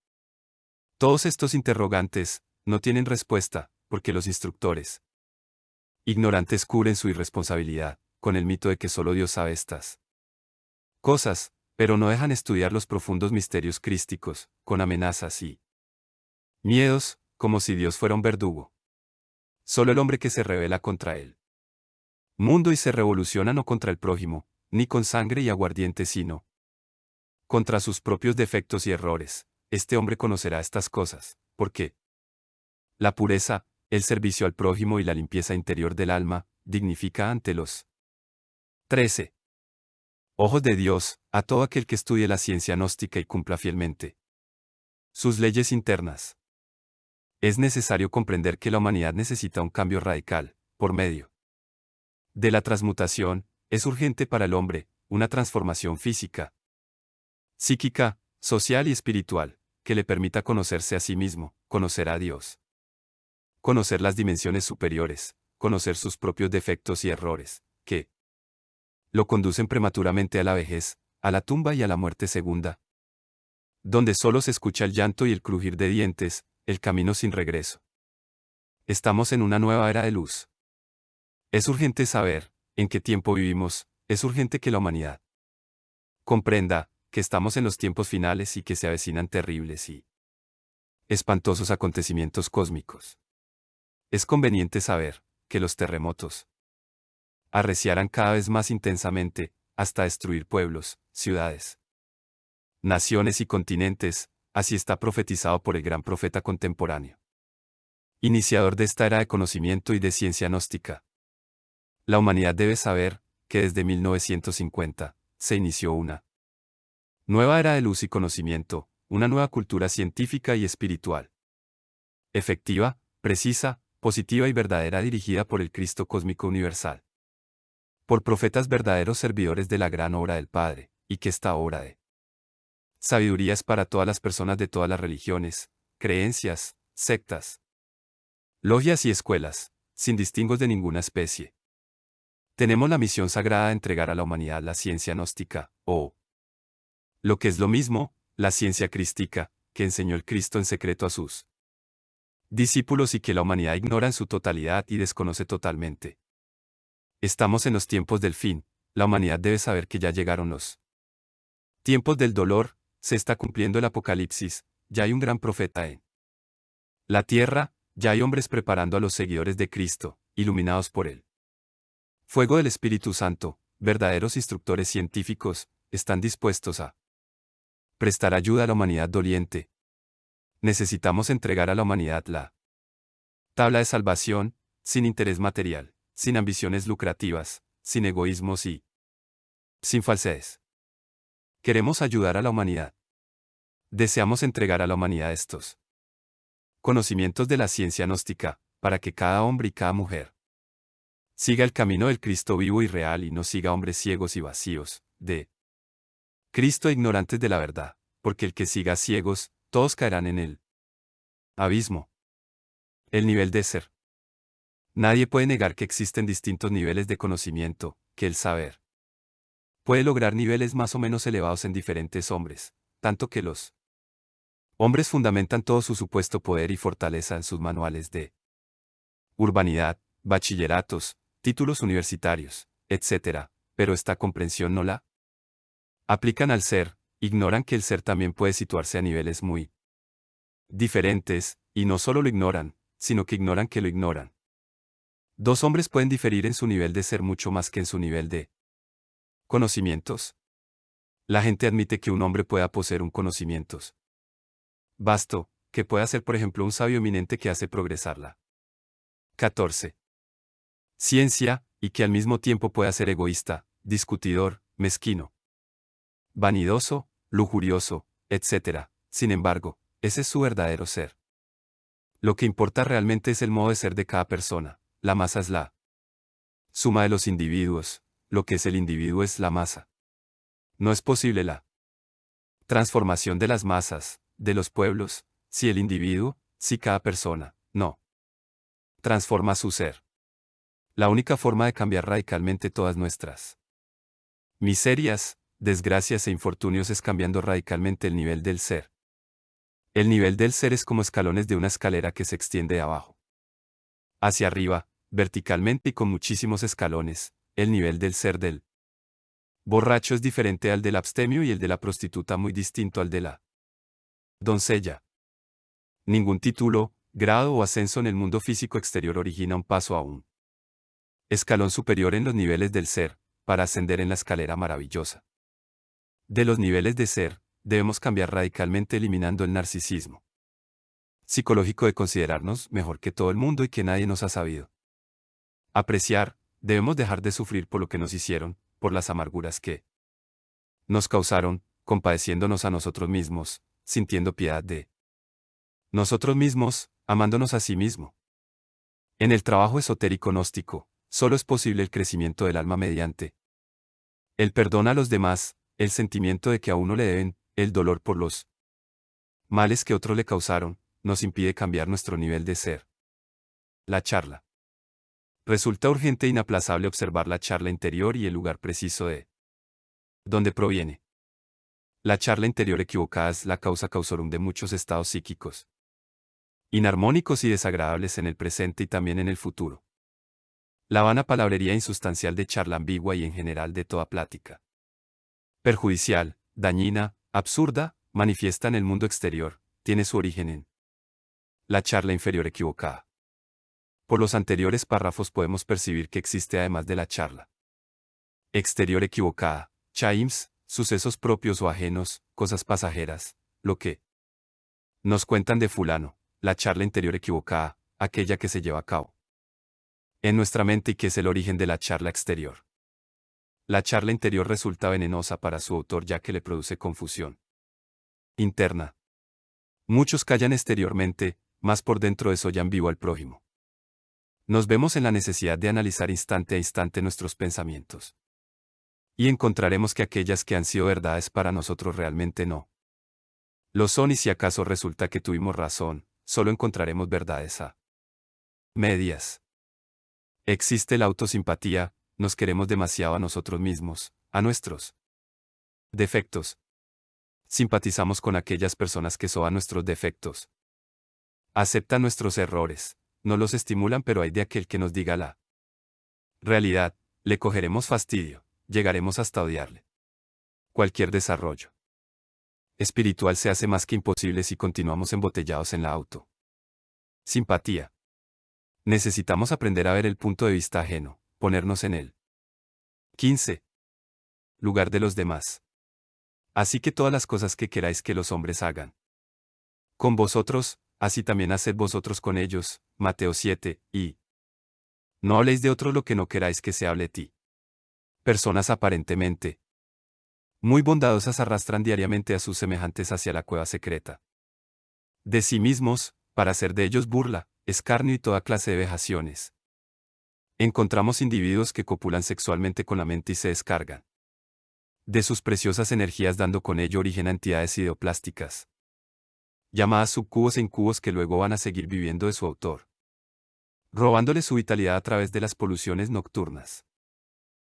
Todos estos interrogantes no tienen respuesta, porque los instructores ignorantes cubren su irresponsabilidad con el mito de que solo Dios sabe estas cosas, pero no dejan estudiar los profundos misterios crísticos, con amenazas y miedos, como si Dios fuera un verdugo. Solo el hombre que se rebela contra él mundo y se revoluciona no contra el prójimo, ni con sangre y aguardiente, sino contra sus propios defectos y errores. Este hombre conocerá estas cosas, porque la pureza, el servicio al prójimo y la limpieza interior del alma, dignifica ante los 13 ojos de Dios a todo aquel que estudie la ciencia gnóstica y cumpla fielmente sus leyes internas. Es necesario comprender que la humanidad necesita un cambio radical, por medio de la transmutación. Es urgente para el hombre una transformación física, psíquica, social y espiritual, que le permita conocerse a sí mismo, conocer a Dios, conocer las dimensiones superiores, conocer sus propios defectos y errores, que lo conducen prematuramente a la vejez, a la tumba y a la muerte segunda, donde solo se escucha el llanto y el crujir de dientes, el camino sin regreso. Estamos en una nueva era de luz. Es urgente saber en qué tiempo vivimos, es urgente que la humanidad comprenda que estamos en los tiempos finales y que se avecinan terribles y espantosos acontecimientos cósmicos. Es conveniente saber que los terremotos arreciarán cada vez más intensamente, hasta destruir pueblos, ciudades, naciones y continentes. Así está profetizado por el gran profeta contemporáneo, iniciador de esta era de conocimiento y de ciencia gnóstica. La humanidad debe saber que desde 1950 se inició una nueva era de luz y conocimiento, una nueva cultura científica y espiritual, efectiva, precisa, positiva y verdadera, dirigida por el Cristo cósmico universal, por profetas verdaderos servidores de la gran obra del Padre, y que esta obra de sabiduría es para todas las personas de todas las religiones, creencias, sectas, logias y escuelas, sin distingos de ninguna especie. Tenemos la misión sagrada de entregar a la humanidad la ciencia gnóstica, o, lo que es lo mismo, la ciencia crística, que enseñó el Cristo en secreto a sus discípulos y que la humanidad ignora en su totalidad y desconoce totalmente. Estamos en los tiempos del fin, la humanidad debe saber que ya llegaron los tiempos del dolor, se está cumpliendo el Apocalipsis, ya hay un gran profeta en la tierra, ya hay hombres preparando a los seguidores de Cristo, iluminados por él. Fuego del Espíritu Santo, verdaderos instructores científicos, están dispuestos a prestar ayuda a la humanidad doliente. Necesitamos entregar a la humanidad la tabla de salvación, sin interés material, sin ambiciones lucrativas, sin egoísmos y sin falsedades. Queremos ayudar a la humanidad. Deseamos entregar a la humanidad estos conocimientos de la ciencia gnóstica, para que cada hombre y cada mujer siga el camino del Cristo vivo y real y no siga hombres ciegos y vacíos, de Cristo ignorantes de la verdad, porque el que siga ciegos, todos caerán en el abismo. El nivel de ser Nadie puede negar que existen distintos niveles de conocimiento, que el saber puede lograr niveles más o menos elevados en diferentes hombres, tanto que los hombres fundamentan todo su supuesto poder y fortaleza en sus manuales de urbanidad, bachilleratos, títulos universitarios, etc., pero esta comprensión no la aplican al ser, ignoran que el ser también puede situarse a niveles muy diferentes, y no solo lo ignoran, sino que ignoran que lo ignoran. Dos hombres pueden diferir en su nivel de ser mucho más que en su nivel de conocimientos. La gente admite que un hombre pueda poseer un conocimientos vasto, que pueda ser por ejemplo un sabio eminente que hace progresarla. 14. Ciencia, y que al mismo tiempo pueda ser egoísta, discutidor, mezquino, vanidoso, lujurioso, etc. Sin embargo, ese es su verdadero ser. Lo que importa realmente es el modo de ser de cada persona. La masa es la suma de los individuos, lo que es el individuo es la masa. No es posible la transformación de las masas, de los pueblos, si el individuo, si cada persona, no transforma su ser. La única forma de cambiar radicalmente todas nuestras miserias, desgracias e infortunios es cambiando radicalmente el nivel del ser. El nivel del ser es como escalones de una escalera que se extiende de abajo hacia arriba, verticalmente y con muchísimos escalones. El nivel del ser del borracho es diferente al del abstemio y el de la prostituta muy distinto al de la doncella. Ningún título, grado o ascenso en el mundo físico exterior origina un paso a un escalón superior en los niveles del ser, para ascender en la escalera maravillosa de los niveles de ser, debemos cambiar radicalmente eliminando el narcisismo psicológico de considerarnos mejor que todo el mundo y que nadie nos ha sabido apreciar. Debemos dejar de sufrir por lo que nos hicieron, por las amarguras que nos causaron, compadeciéndonos a nosotros mismos, sintiendo piedad de nosotros mismos, amándonos a sí mismo. En el trabajo esotérico gnóstico, solo es posible el crecimiento del alma mediante el perdón a los demás, el sentimiento de que a uno le deben, el dolor por los males que otros le causaron, nos impide cambiar nuestro nivel de ser. La charla. Resulta urgente e inaplazable observar la charla interior y el lugar preciso de donde proviene. La charla interior equivocada es la causa causorum de muchos estados psíquicos inarmónicos y desagradables en el presente y también en el futuro. La vana palabrería insustancial de charla ambigua y en general de toda plática perjudicial, dañina, absurda, manifiesta en el mundo exterior, tiene su origen en la charla inferior equivocada. Por los anteriores párrafos podemos percibir que existe además de la charla exterior equivocada, chaims, sucesos propios o ajenos, cosas pasajeras, lo que nos cuentan de fulano, la charla interior equivocada, aquella que se lleva a cabo en nuestra mente y que es el origen de la charla exterior. La charla interior resulta venenosa para su autor ya que le produce confusión interna. Muchos callan exteriormente, mas por dentro desollan vivo al prójimo. Nos vemos en la necesidad de analizar instante a instante nuestros pensamientos. Y encontraremos que aquellas que han sido verdades para nosotros realmente no lo son, y si acaso resulta que tuvimos razón, solo encontraremos verdades a medias. Existe la autosimpatía, nos queremos demasiado a nosotros mismos, a nuestros defectos. Simpatizamos con aquellas personas que soban nuestros defectos. Aceptan nuestros errores, no los estimulan, pero hay de aquel que nos diga la realidad, le cogeremos fastidio, llegaremos hasta odiarle. Cualquier desarrollo espiritual se hace más que imposible si continuamos embotellados en la auto simpatía. Necesitamos aprender a ver el punto de vista ajeno, ponernos en él. 15. Lugar de los demás. Así que todas las cosas que queráis que los hombres hagan con vosotros, así también haced vosotros con ellos. Mateo 7, y no habléis de otro lo que no queráis que se hable de ti. Personas aparentemente muy bondadosas arrastran diariamente a sus semejantes hacia la cueva secreta de sí mismos, para hacer de ellos burla, escarnio y toda clase de vejaciones. Encontramos individuos que copulan sexualmente con la mente y se descargan de sus preciosas energías, dando con ello origen a entidades ideoplásticas, llamadas subcubos e incubos, que luego van a seguir viviendo de su autor. robándole su vitalidad a través de las poluciones nocturnas.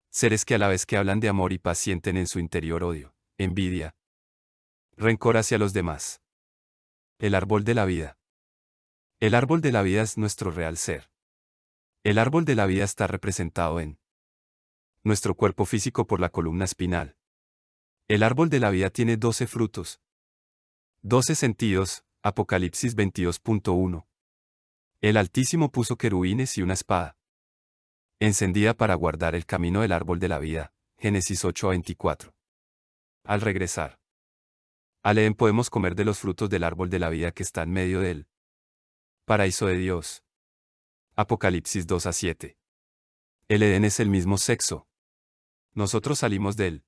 Seres que a la vez que hablan de amor y paz sienten en su interior odio, envidia, rencor hacia los demás. El árbol de la vida. El árbol de la vida es nuestro real ser. El árbol de la vida está representado en nuestro cuerpo físico por la columna espinal. El árbol de la vida tiene 12 frutos, 12 sentidos, Apocalipsis 22.1. El Altísimo puso querubines y una espada encendida para guardar el camino del árbol de la vida, Génesis 8:24. Al regresar al Edén podemos comer de los frutos del árbol de la vida que está en medio del paraíso de Dios. Apocalipsis 2:7. El Edén es el mismo sexo. Nosotros salimos del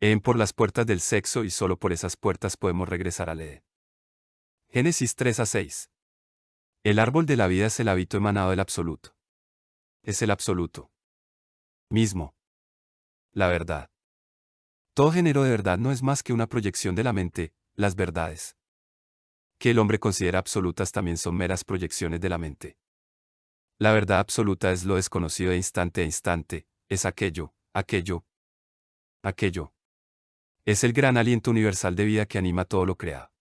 Edén por las puertas del sexo y solo por esas puertas podemos regresar al Edén. Génesis 3:6. El árbol de la vida es el hábito emanado del absoluto. Es el absoluto mismo. La verdad. Todo género de verdad no es más que una proyección de la mente, las verdades que el hombre considera absolutas también son meras proyecciones de la mente. La verdad absoluta es lo desconocido de instante a instante, es aquello. Es el gran aliento universal de vida que anima todo lo creado.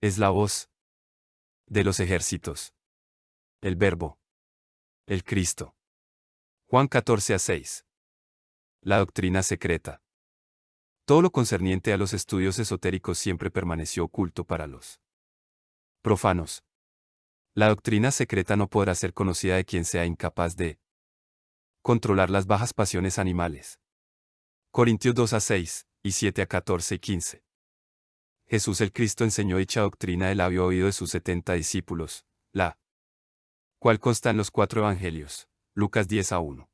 Es la voz de los ejércitos. El Verbo. El Cristo. Juan 14:6. La doctrina secreta. Todo lo concerniente a los estudios esotéricos siempre permaneció oculto para los profanos. La doctrina secreta no podrá ser conocida de quien sea incapaz de controlar las bajas pasiones animales. Corintios 2:6, y 7:14 y 15. Jesús el Cristo enseñó dicha doctrina del labio oído de sus 70 discípulos, la cual consta en los 4 evangelios, Lucas 10:1.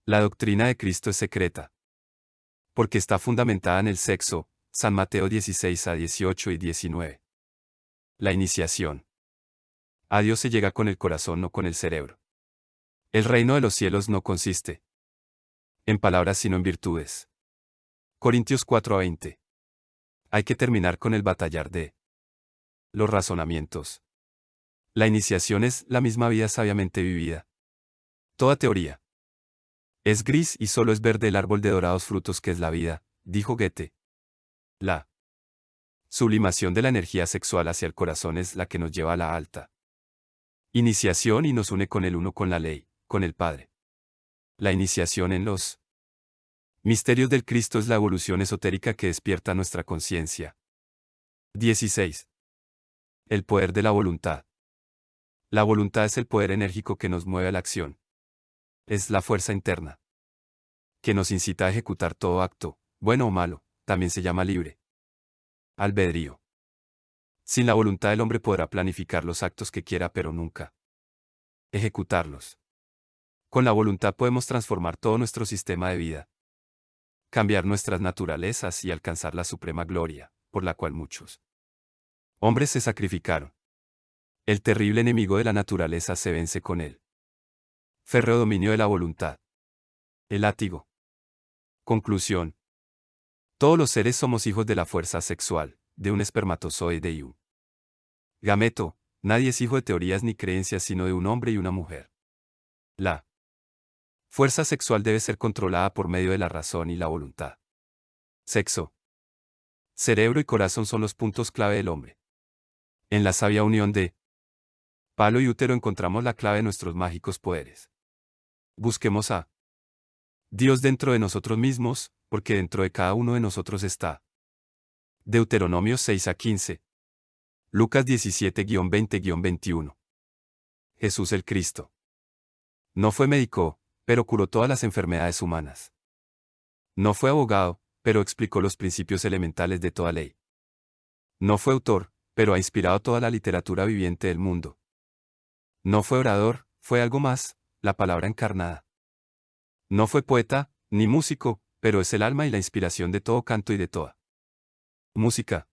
La doctrina de Cristo es secreta, porque está fundamentada en el sexo, San Mateo 16:18 y 19. La iniciación. A Dios se llega con el corazón, no con el cerebro. El reino de los cielos no consiste en palabras sino en virtudes. Corintios 4:20. Hay que terminar con el batallar de los razonamientos. La iniciación es la misma vida sabiamente vivida. Toda teoría es gris y solo es verde el árbol de dorados frutos que es la vida, dijo Goethe. La sublimación de la energía sexual hacia el corazón es la que nos lleva a la alta iniciación y nos une con el uno con la ley, con el Padre. La iniciación en los misterios del Cristo es la evolución esotérica que despierta nuestra conciencia. 16. El poder de la voluntad. La voluntad es el poder enérgico que nos mueve a la acción. Es la fuerza interna que nos incita a ejecutar todo acto, bueno o malo, también se llama libre albedrío. Sin la voluntad el hombre podrá planificar los actos que quiera pero nunca ejecutarlos. Con la voluntad podemos transformar todo nuestro sistema de vida, cambiar nuestras naturalezas y alcanzar la suprema gloria, por la cual muchos hombres se sacrificaron. El terrible enemigo de la naturaleza se vence con él. Férreo dominio de la voluntad. El látigo. Conclusión. Todos los seres somos hijos de la fuerza sexual, de un espermatozoide y un gameto. Nadie es hijo de teorías ni creencias sino de un hombre y una mujer. La fuerza sexual debe ser controlada por medio de la razón y la voluntad. Sexo, cerebro y corazón son los puntos clave del hombre. En la sabia unión de palo y útero encontramos la clave de nuestros mágicos poderes. Busquemos a Dios dentro de nosotros mismos, porque dentro de cada uno de nosotros está. Deuteronomio 6:15. Lucas 17-20-21. Jesús el Cristo. No fue médico, pero curó todas las enfermedades humanas. No fue abogado, pero explicó los principios elementales de toda ley. No fue autor, pero ha inspirado toda la literatura viviente del mundo. No fue orador, fue algo más, la palabra encarnada. No fue poeta, ni músico, pero es el alma y la inspiración de todo canto y de toda música.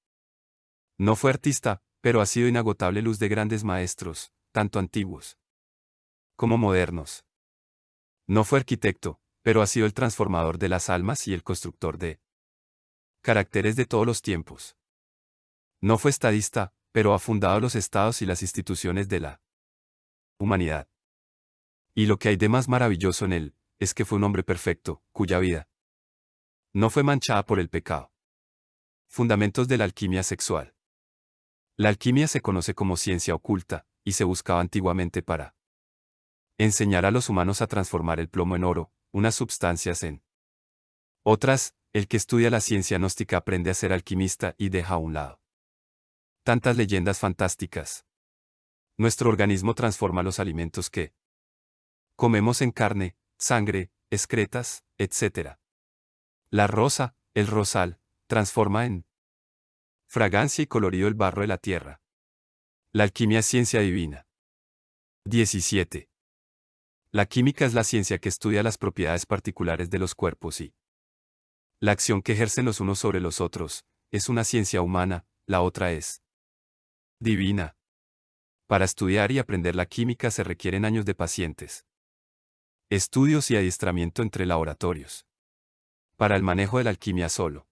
No fue artista, pero ha sido inagotable luz de grandes maestros, tanto antiguos como modernos. No fue arquitecto, pero ha sido el transformador de las almas y el constructor de caracteres de todos los tiempos. No fue estadista, pero ha fundado los estados y las instituciones de la humanidad. Y lo que hay de más maravilloso en él, es que fue un hombre perfecto, cuya vida no fue manchada por el pecado. Fundamentos de la alquimia sexual. La alquimia se conoce como ciencia oculta, y se buscaba antiguamente para enseñar a los humanos a transformar el plomo en oro, unas sustancias en otras. El que estudia la ciencia gnóstica aprende a ser alquimista y deja a un lado tantas leyendas fantásticas. Nuestro organismo transforma los alimentos que comemos en carne, sangre, excretas, etc. La rosa, el rosal, transforma en fragancia y colorido el barro de la tierra. La alquimia es ciencia divina. 17. La química es la ciencia que estudia las propiedades particulares de los cuerpos y la acción que ejercen los unos sobre los otros. Es una ciencia humana, la otra es divina. Para estudiar y aprender la química se requieren años de pacientes estudios y adiestramiento entre laboratorios. Para el manejo de la alquimia solo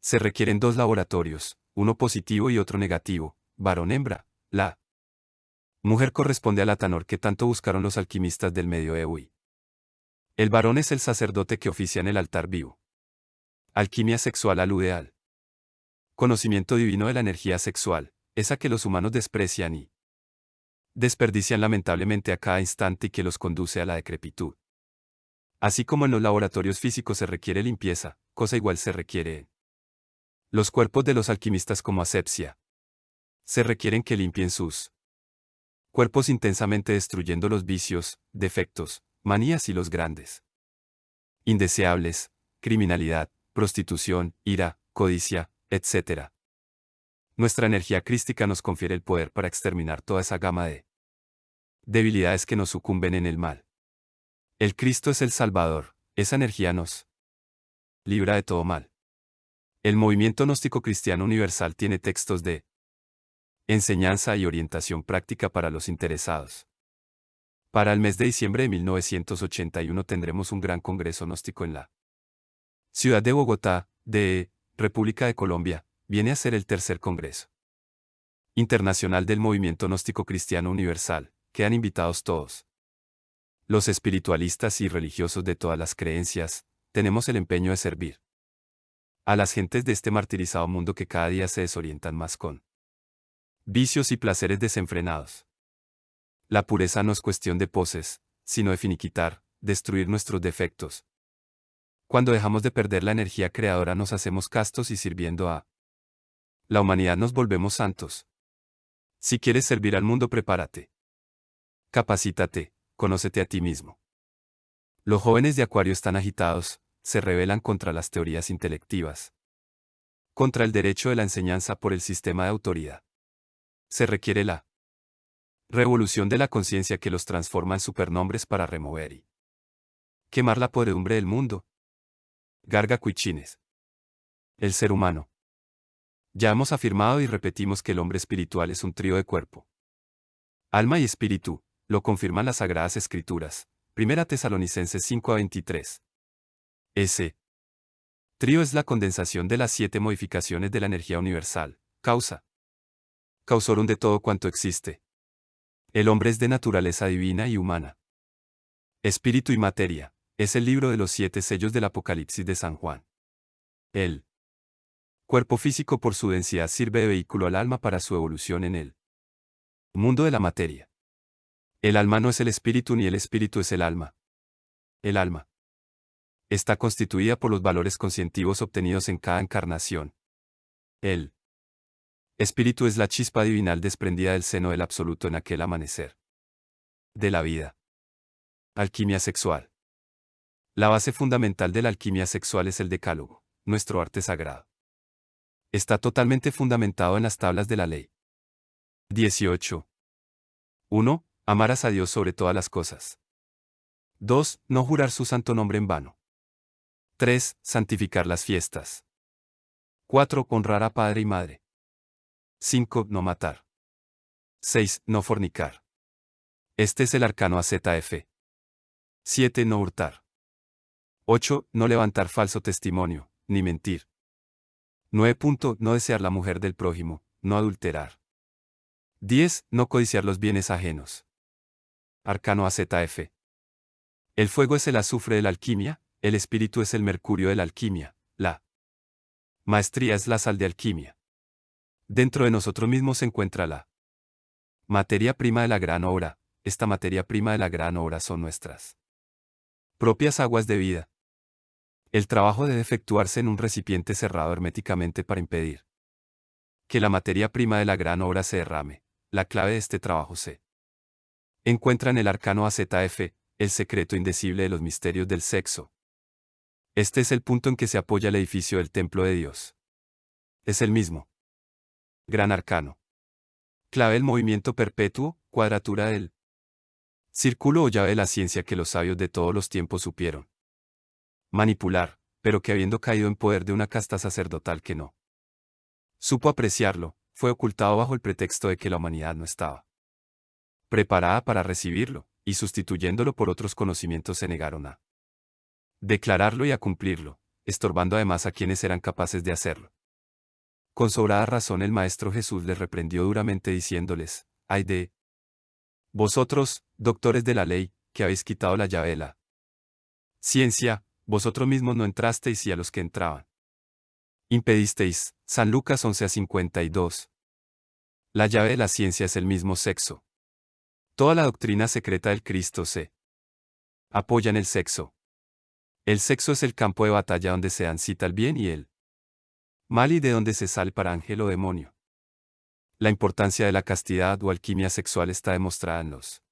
se requieren 2 laboratorios, uno positivo y otro negativo, varón-hembra. La mujer corresponde al Atanor que tanto buscaron los alquimistas del medioevo y el varón es el sacerdote que oficia en el altar vivo. Alquimia sexual alude al conocimiento divino de la energía sexual, esa que los humanos desprecian y desperdician lamentablemente a cada instante y que los conduce a la decrepitud. Así como en los laboratorios físicos se requiere limpieza, cosa igual se requiere en los cuerpos de los alquimistas como asepsia. Se requieren que limpien sus cuerpos intensamente destruyendo los vicios, defectos, manías y los grandes indeseables, criminalidad, prostitución, ira, codicia, etc. Nuestra energía crística nos confiere el poder para exterminar toda esa gama de debilidades que nos sucumben en el mal. El Cristo es el Salvador, esa energía nos libra de todo mal. El movimiento gnóstico cristiano universal tiene textos de enseñanza y orientación práctica para los interesados. Para el mes de diciembre de 1981 tendremos un gran congreso gnóstico en la ciudad de Bogotá, de República de Colombia. Viene a ser el tercer congreso internacional del movimiento gnóstico cristiano universal. Quedan invitados todos los espiritualistas y religiosos de todas las creencias. Tenemos el empeño de servir a las gentes de este martirizado mundo que cada día se desorientan más con vicios y placeres desenfrenados. La pureza no es cuestión de poses, sino de finiquitar, destruir nuestros defectos. Cuando dejamos de perder la energía creadora nos hacemos castos y sirviendo a la humanidad nos volvemos santos. Si quieres servir al mundo, prepárate. Capacítate, conócete a ti mismo. Los jóvenes de Acuario están agitados, se rebelan contra las teorías intelectivas, contra el derecho de la enseñanza por el sistema de autoridad. Se requiere la revolución de la conciencia que los transforma en supernombres para remover y quemar la podredumbre del mundo. Garga Cuichines. El ser humano. Ya hemos afirmado y repetimos que el hombre espiritual es un trío de cuerpo, alma y espíritu, lo confirman las Sagradas Escrituras. 1 Tesalonicenses 5:23. Ese trío es la condensación de las 7 modificaciones de la energía universal, causa, causorum de todo cuanto existe. El hombre es de naturaleza divina y humana. Espíritu y materia, es el libro de los 7 sellos del Apocalipsis de San Juan. El cuerpo físico por su densidad sirve de vehículo al alma para su evolución en el mundo de la materia. El alma no es el espíritu ni el espíritu es el alma. El alma está constituida por los valores conscientivos obtenidos en cada encarnación. El espíritu es la chispa divinal desprendida del seno del absoluto en aquel amanecer de la vida. Alquimia sexual. La base fundamental de la alquimia sexual es el Decálogo, nuestro arte sagrado. Está totalmente fundamentado en las tablas de la ley. 18. 1. Amarás a Dios sobre todas las cosas. 2. No jurar su santo nombre en vano. 3. Santificar las fiestas. 4. Honrar a padre y madre. 5. No matar. 6. No fornicar. Este es el arcano AZF. 7. No hurtar. 8. No levantar falso testimonio, ni mentir. 9. No desear la mujer del prójimo, no adulterar. 10. No codiciar los bienes ajenos. Arcano AZF. El fuego es el azufre de la alquimia, el espíritu es el mercurio de la alquimia, la maestría es la sal de alquimia. Dentro de nosotros mismos se encuentra la materia prima de la gran obra. Esta materia prima de la gran obra son nuestras propias aguas de vida. El trabajo debe efectuarse en un recipiente cerrado herméticamente para impedir que la materia prima de la gran obra se derrame. La clave de este trabajo se encuentra en el arcano AZF, el secreto indecible de los misterios del sexo. Este es el punto en que se apoya el edificio del templo de Dios. Es el mismo gran arcano. Clave del movimiento perpetuo, cuadratura del círculo o llave de la ciencia que los sabios de todos los tiempos supieron manipular, pero que habiendo caído en poder de una casta sacerdotal que no supo apreciarlo, fue ocultado bajo el pretexto de que la humanidad no estaba preparada para recibirlo, y sustituyéndolo por otros conocimientos se negaron a declararlo y a cumplirlo, estorbando además a quienes eran capaces de hacerlo. Con sobrada razón el Maestro Jesús les reprendió duramente diciéndoles, «Ay de vosotros, doctores de la ley, que habéis quitado la llave de la ciencia, vosotros mismos no entrasteis y a los que entraban impedisteis». San Lucas 11:52. La llave de la ciencia es el mismo sexo. Toda la doctrina secreta del Cristo se apoya en el sexo. El sexo es el campo de batalla donde se dan cita el bien y el mal y de donde se sale para ángel o demonio. La importancia de la castidad o alquimia sexual está demostrada en los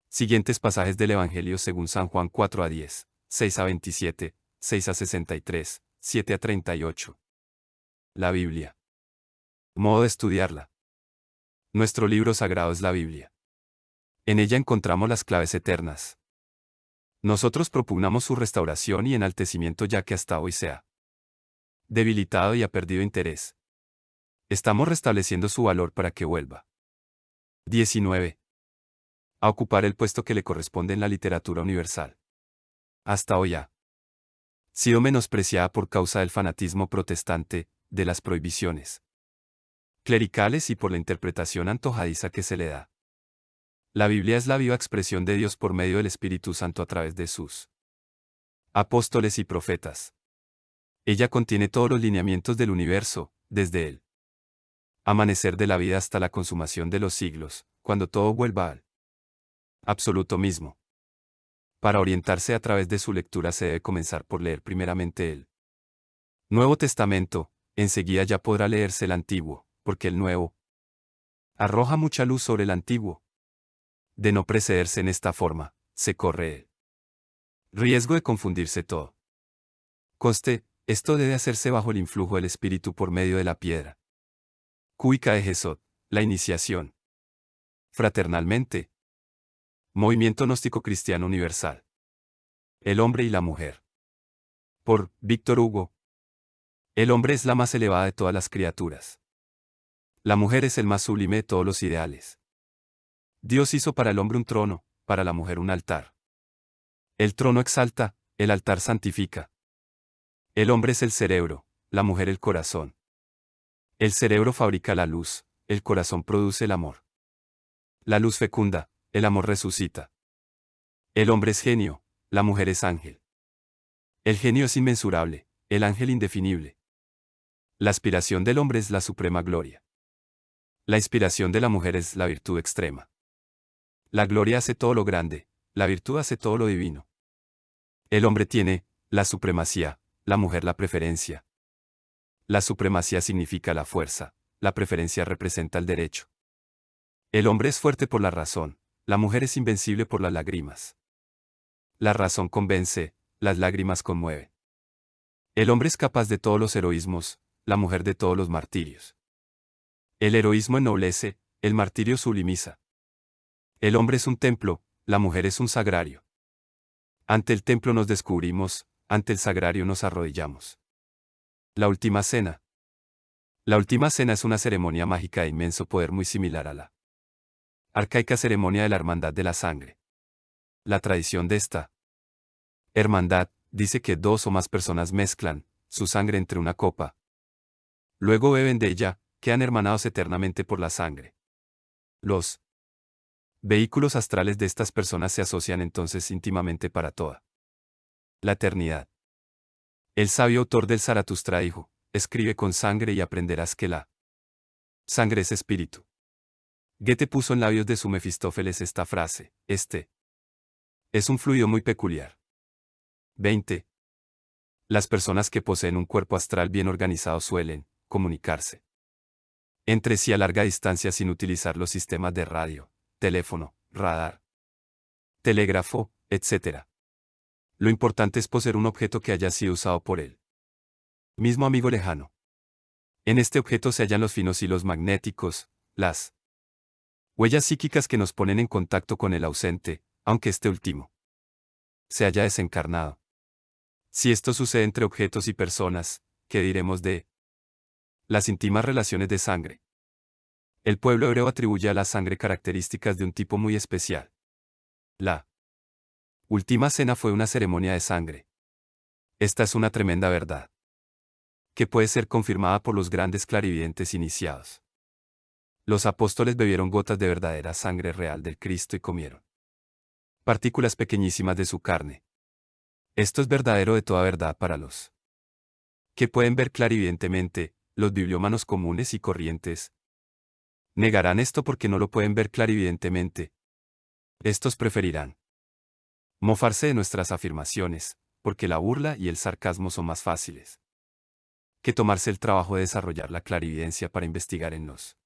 siguientes pasajes del Evangelio según San Juan 4:10, 6-27, 6-63, 7-38. La Biblia. Modo de estudiarla. Nuestro libro sagrado es la Biblia. En ella encontramos las claves eternas. Nosotros propugnamos su restauración y enaltecimiento ya que hasta hoy se ha debilitado y ha perdido interés. Estamos restableciendo su valor para que vuelva. 19. A ocupar el puesto que le corresponde en la literatura universal. Hasta hoy ha sido menospreciada por causa del fanatismo protestante, de las prohibiciones clericales y por la interpretación antojadiza que se le da. La Biblia es la viva expresión de Dios por medio del Espíritu Santo a través de sus apóstoles y profetas. Ella contiene todos los lineamientos del universo, desde el amanecer de la vida hasta la consumación de los siglos, cuando todo vuelva al absoluto mismo. Para orientarse a través de su lectura se debe comenzar por leer primeramente el Nuevo Testamento, enseguida ya podrá leerse el Antiguo, porque el Nuevo arroja mucha luz sobre el Antiguo. De no precederse en esta forma, se corre el riesgo de confundirse todo. Conste, esto debe hacerse bajo el influjo del Espíritu por medio de la piedra cúbica de Jesod, la iniciación. Fraternalmente. Movimiento Gnóstico Cristiano Universal. El hombre y la mujer. Por Víctor Hugo. El hombre es la más elevada de todas las criaturas. La mujer es el más sublime de todos los ideales. Dios hizo para el hombre un trono, para la mujer un altar. El trono exalta, el altar santifica. El hombre es el cerebro, la mujer el corazón. El cerebro fabrica la luz, el corazón produce el amor. La luz fecunda, el amor resucita. El hombre es genio, la mujer es ángel. El genio es inmensurable, el ángel indefinible. La aspiración del hombre es la suprema gloria. La inspiración de la mujer es la virtud extrema. La gloria hace todo lo grande, la virtud hace todo lo divino. El hombre tiene la supremacía, la mujer la preferencia. La supremacía significa la fuerza, la preferencia representa el derecho. El hombre es fuerte por la razón, la mujer es invencible por las lágrimas. La razón convence, las lágrimas conmueve. El hombre es capaz de todos los heroísmos, la mujer de todos los martirios. El heroísmo ennoblece, el martirio sublimiza. El hombre es un templo, la mujer es un sagrario. Ante el templo nos descubrimos, ante el sagrario nos arrodillamos. La última cena. La última cena es una ceremonia mágica de inmenso poder muy similar a la arcaica ceremonia de la hermandad de la sangre. La tradición de esta hermandad dice que dos o más personas mezclan su sangre entre una copa. Luego beben de ella, quedan hermanados eternamente por la sangre. Los Vehículos astrales de estas personas se asocian entonces íntimamente para toda la eternidad. El sabio autor del Zaratustra dijo, escribe con sangre y aprenderás que la sangre es espíritu. Goethe puso en labios de su Mefistófeles esta frase, este es un fluido muy peculiar. 20. Las personas que poseen un cuerpo astral bien organizado suelen comunicarse entre sí a larga distancia sin utilizar los sistemas de radio, teléfono, radar, telégrafo, etc. Lo importante es poseer un objeto que haya sido usado por él mismo amigo lejano. En este objeto se hallan los finos hilos magnéticos, las huellas psíquicas que nos ponen en contacto con el ausente, aunque este último se haya desencarnado. Si esto sucede entre objetos y personas, ¿qué diremos de las íntimas relaciones de sangre? El pueblo hebreo atribuye a la sangre características de un tipo muy especial. La última cena fue una ceremonia de sangre. Esta es una tremenda verdad, que puede ser confirmada por los grandes clarividentes iniciados. Los apóstoles bebieron gotas de verdadera sangre real del Cristo y comieron partículas pequeñísimas de su carne. Esto es verdadero de toda verdad para los que pueden ver clarividentemente, los bibliómanos comunes y corrientes negarán esto porque no lo pueden ver clarividentemente. Estos preferirán mofarse de nuestras afirmaciones, porque la burla y el sarcasmo son más fáciles que tomarse el trabajo de desarrollar la clarividencia para investigar en los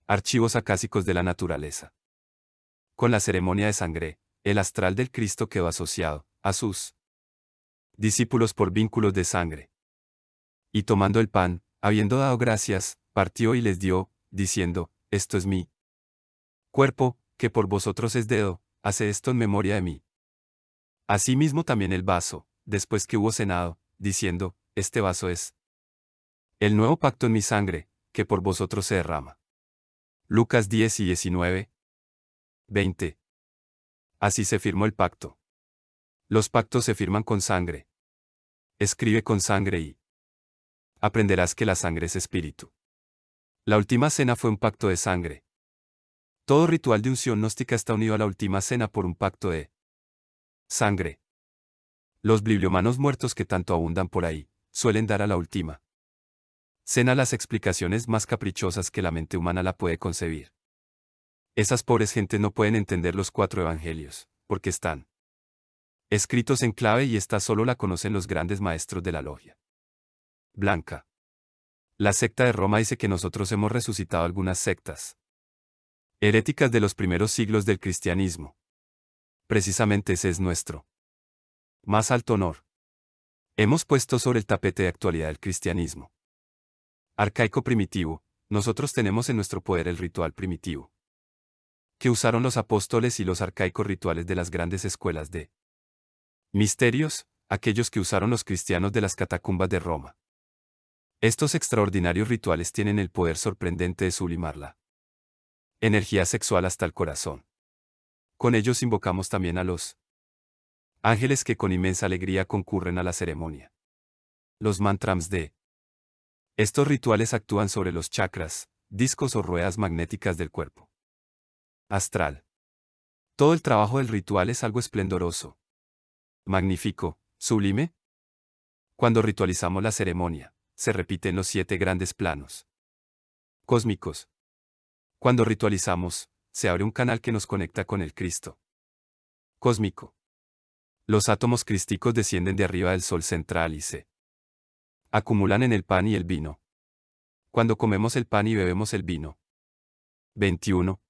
archivos acásicos de la naturaleza. Con la ceremonia de sangre, el astral del Cristo quedó asociado a sus discípulos por vínculos de sangre. Y tomando el pan, habiendo dado gracias, partió y les dio, diciendo, esto es mi cuerpo, que por vosotros es dedo, haced esto en memoria de mí. Asimismo también el vaso, después que hubo cenado, diciendo, este vaso es el nuevo pacto en mi sangre, que por vosotros se derrama. Lucas 10 y 19. 20. Así se firmó el pacto. Los pactos se firman con sangre. Escribe con sangre y aprenderás que la sangre es espíritu. La última cena fue un pacto de sangre. Todo ritual de unción gnóstica está unido a la última cena por un pacto de sangre. Los bibliomanos muertos que tanto abundan por ahí, suelen dar a la última cena las explicaciones más caprichosas que la mente humana la puede concebir. Esas pobres gentes no pueden entender los 4 evangelios, porque están escritos en clave y esta solo la conocen los grandes maestros de la logia blanca. La secta de Roma dice que nosotros hemos resucitado algunas sectas heréticas de los primeros siglos del cristianismo. Precisamente ese es nuestro más alto honor. Hemos puesto sobre el tapete de actualidad el cristianismo arcaico primitivo. Nosotros tenemos en nuestro poder el ritual primitivo que usaron los apóstoles y los arcaicos rituales de las grandes escuelas de misterios, aquellos que usaron los cristianos de las catacumbas de Roma. Estos extraordinarios rituales tienen el poder sorprendente de sublimar la energía sexual hasta el corazón. Con ellos invocamos también a los ángeles que con inmensa alegría concurren a la ceremonia. Los mantrams de estos rituales actúan sobre los chakras, discos o ruedas magnéticas del cuerpo astral. Todo el trabajo del ritual es algo esplendoroso, magnífico, sublime. Cuando ritualizamos la ceremonia, se repiten los 7 grandes planos cósmicos. Cuando ritualizamos, se abre un canal que nos conecta con el Cristo cósmico. Los átomos crísticos descienden de arriba del Sol central y se acumulan en el pan y el vino. Cuando comemos el pan y bebemos el vino. 21.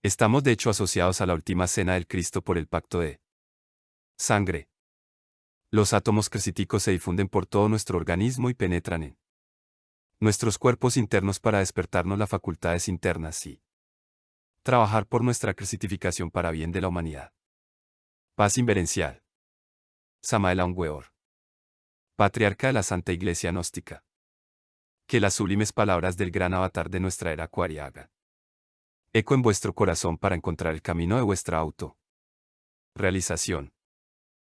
Estamos de hecho asociados a la última cena del Cristo por el pacto de sangre. Los átomos crisíticos se difunden por todo nuestro organismo y penetran en nuestros cuerpos internos para despertarnos las facultades internas y trabajar por nuestra crisitificación para bien de la humanidad. Paz inverencial. Samael Aun Weor, patriarca de la Santa Iglesia Gnóstica. Que las sublimes palabras del gran avatar de nuestra era acuaria hagan eco en vuestro corazón para encontrar el camino de vuestra auto realización.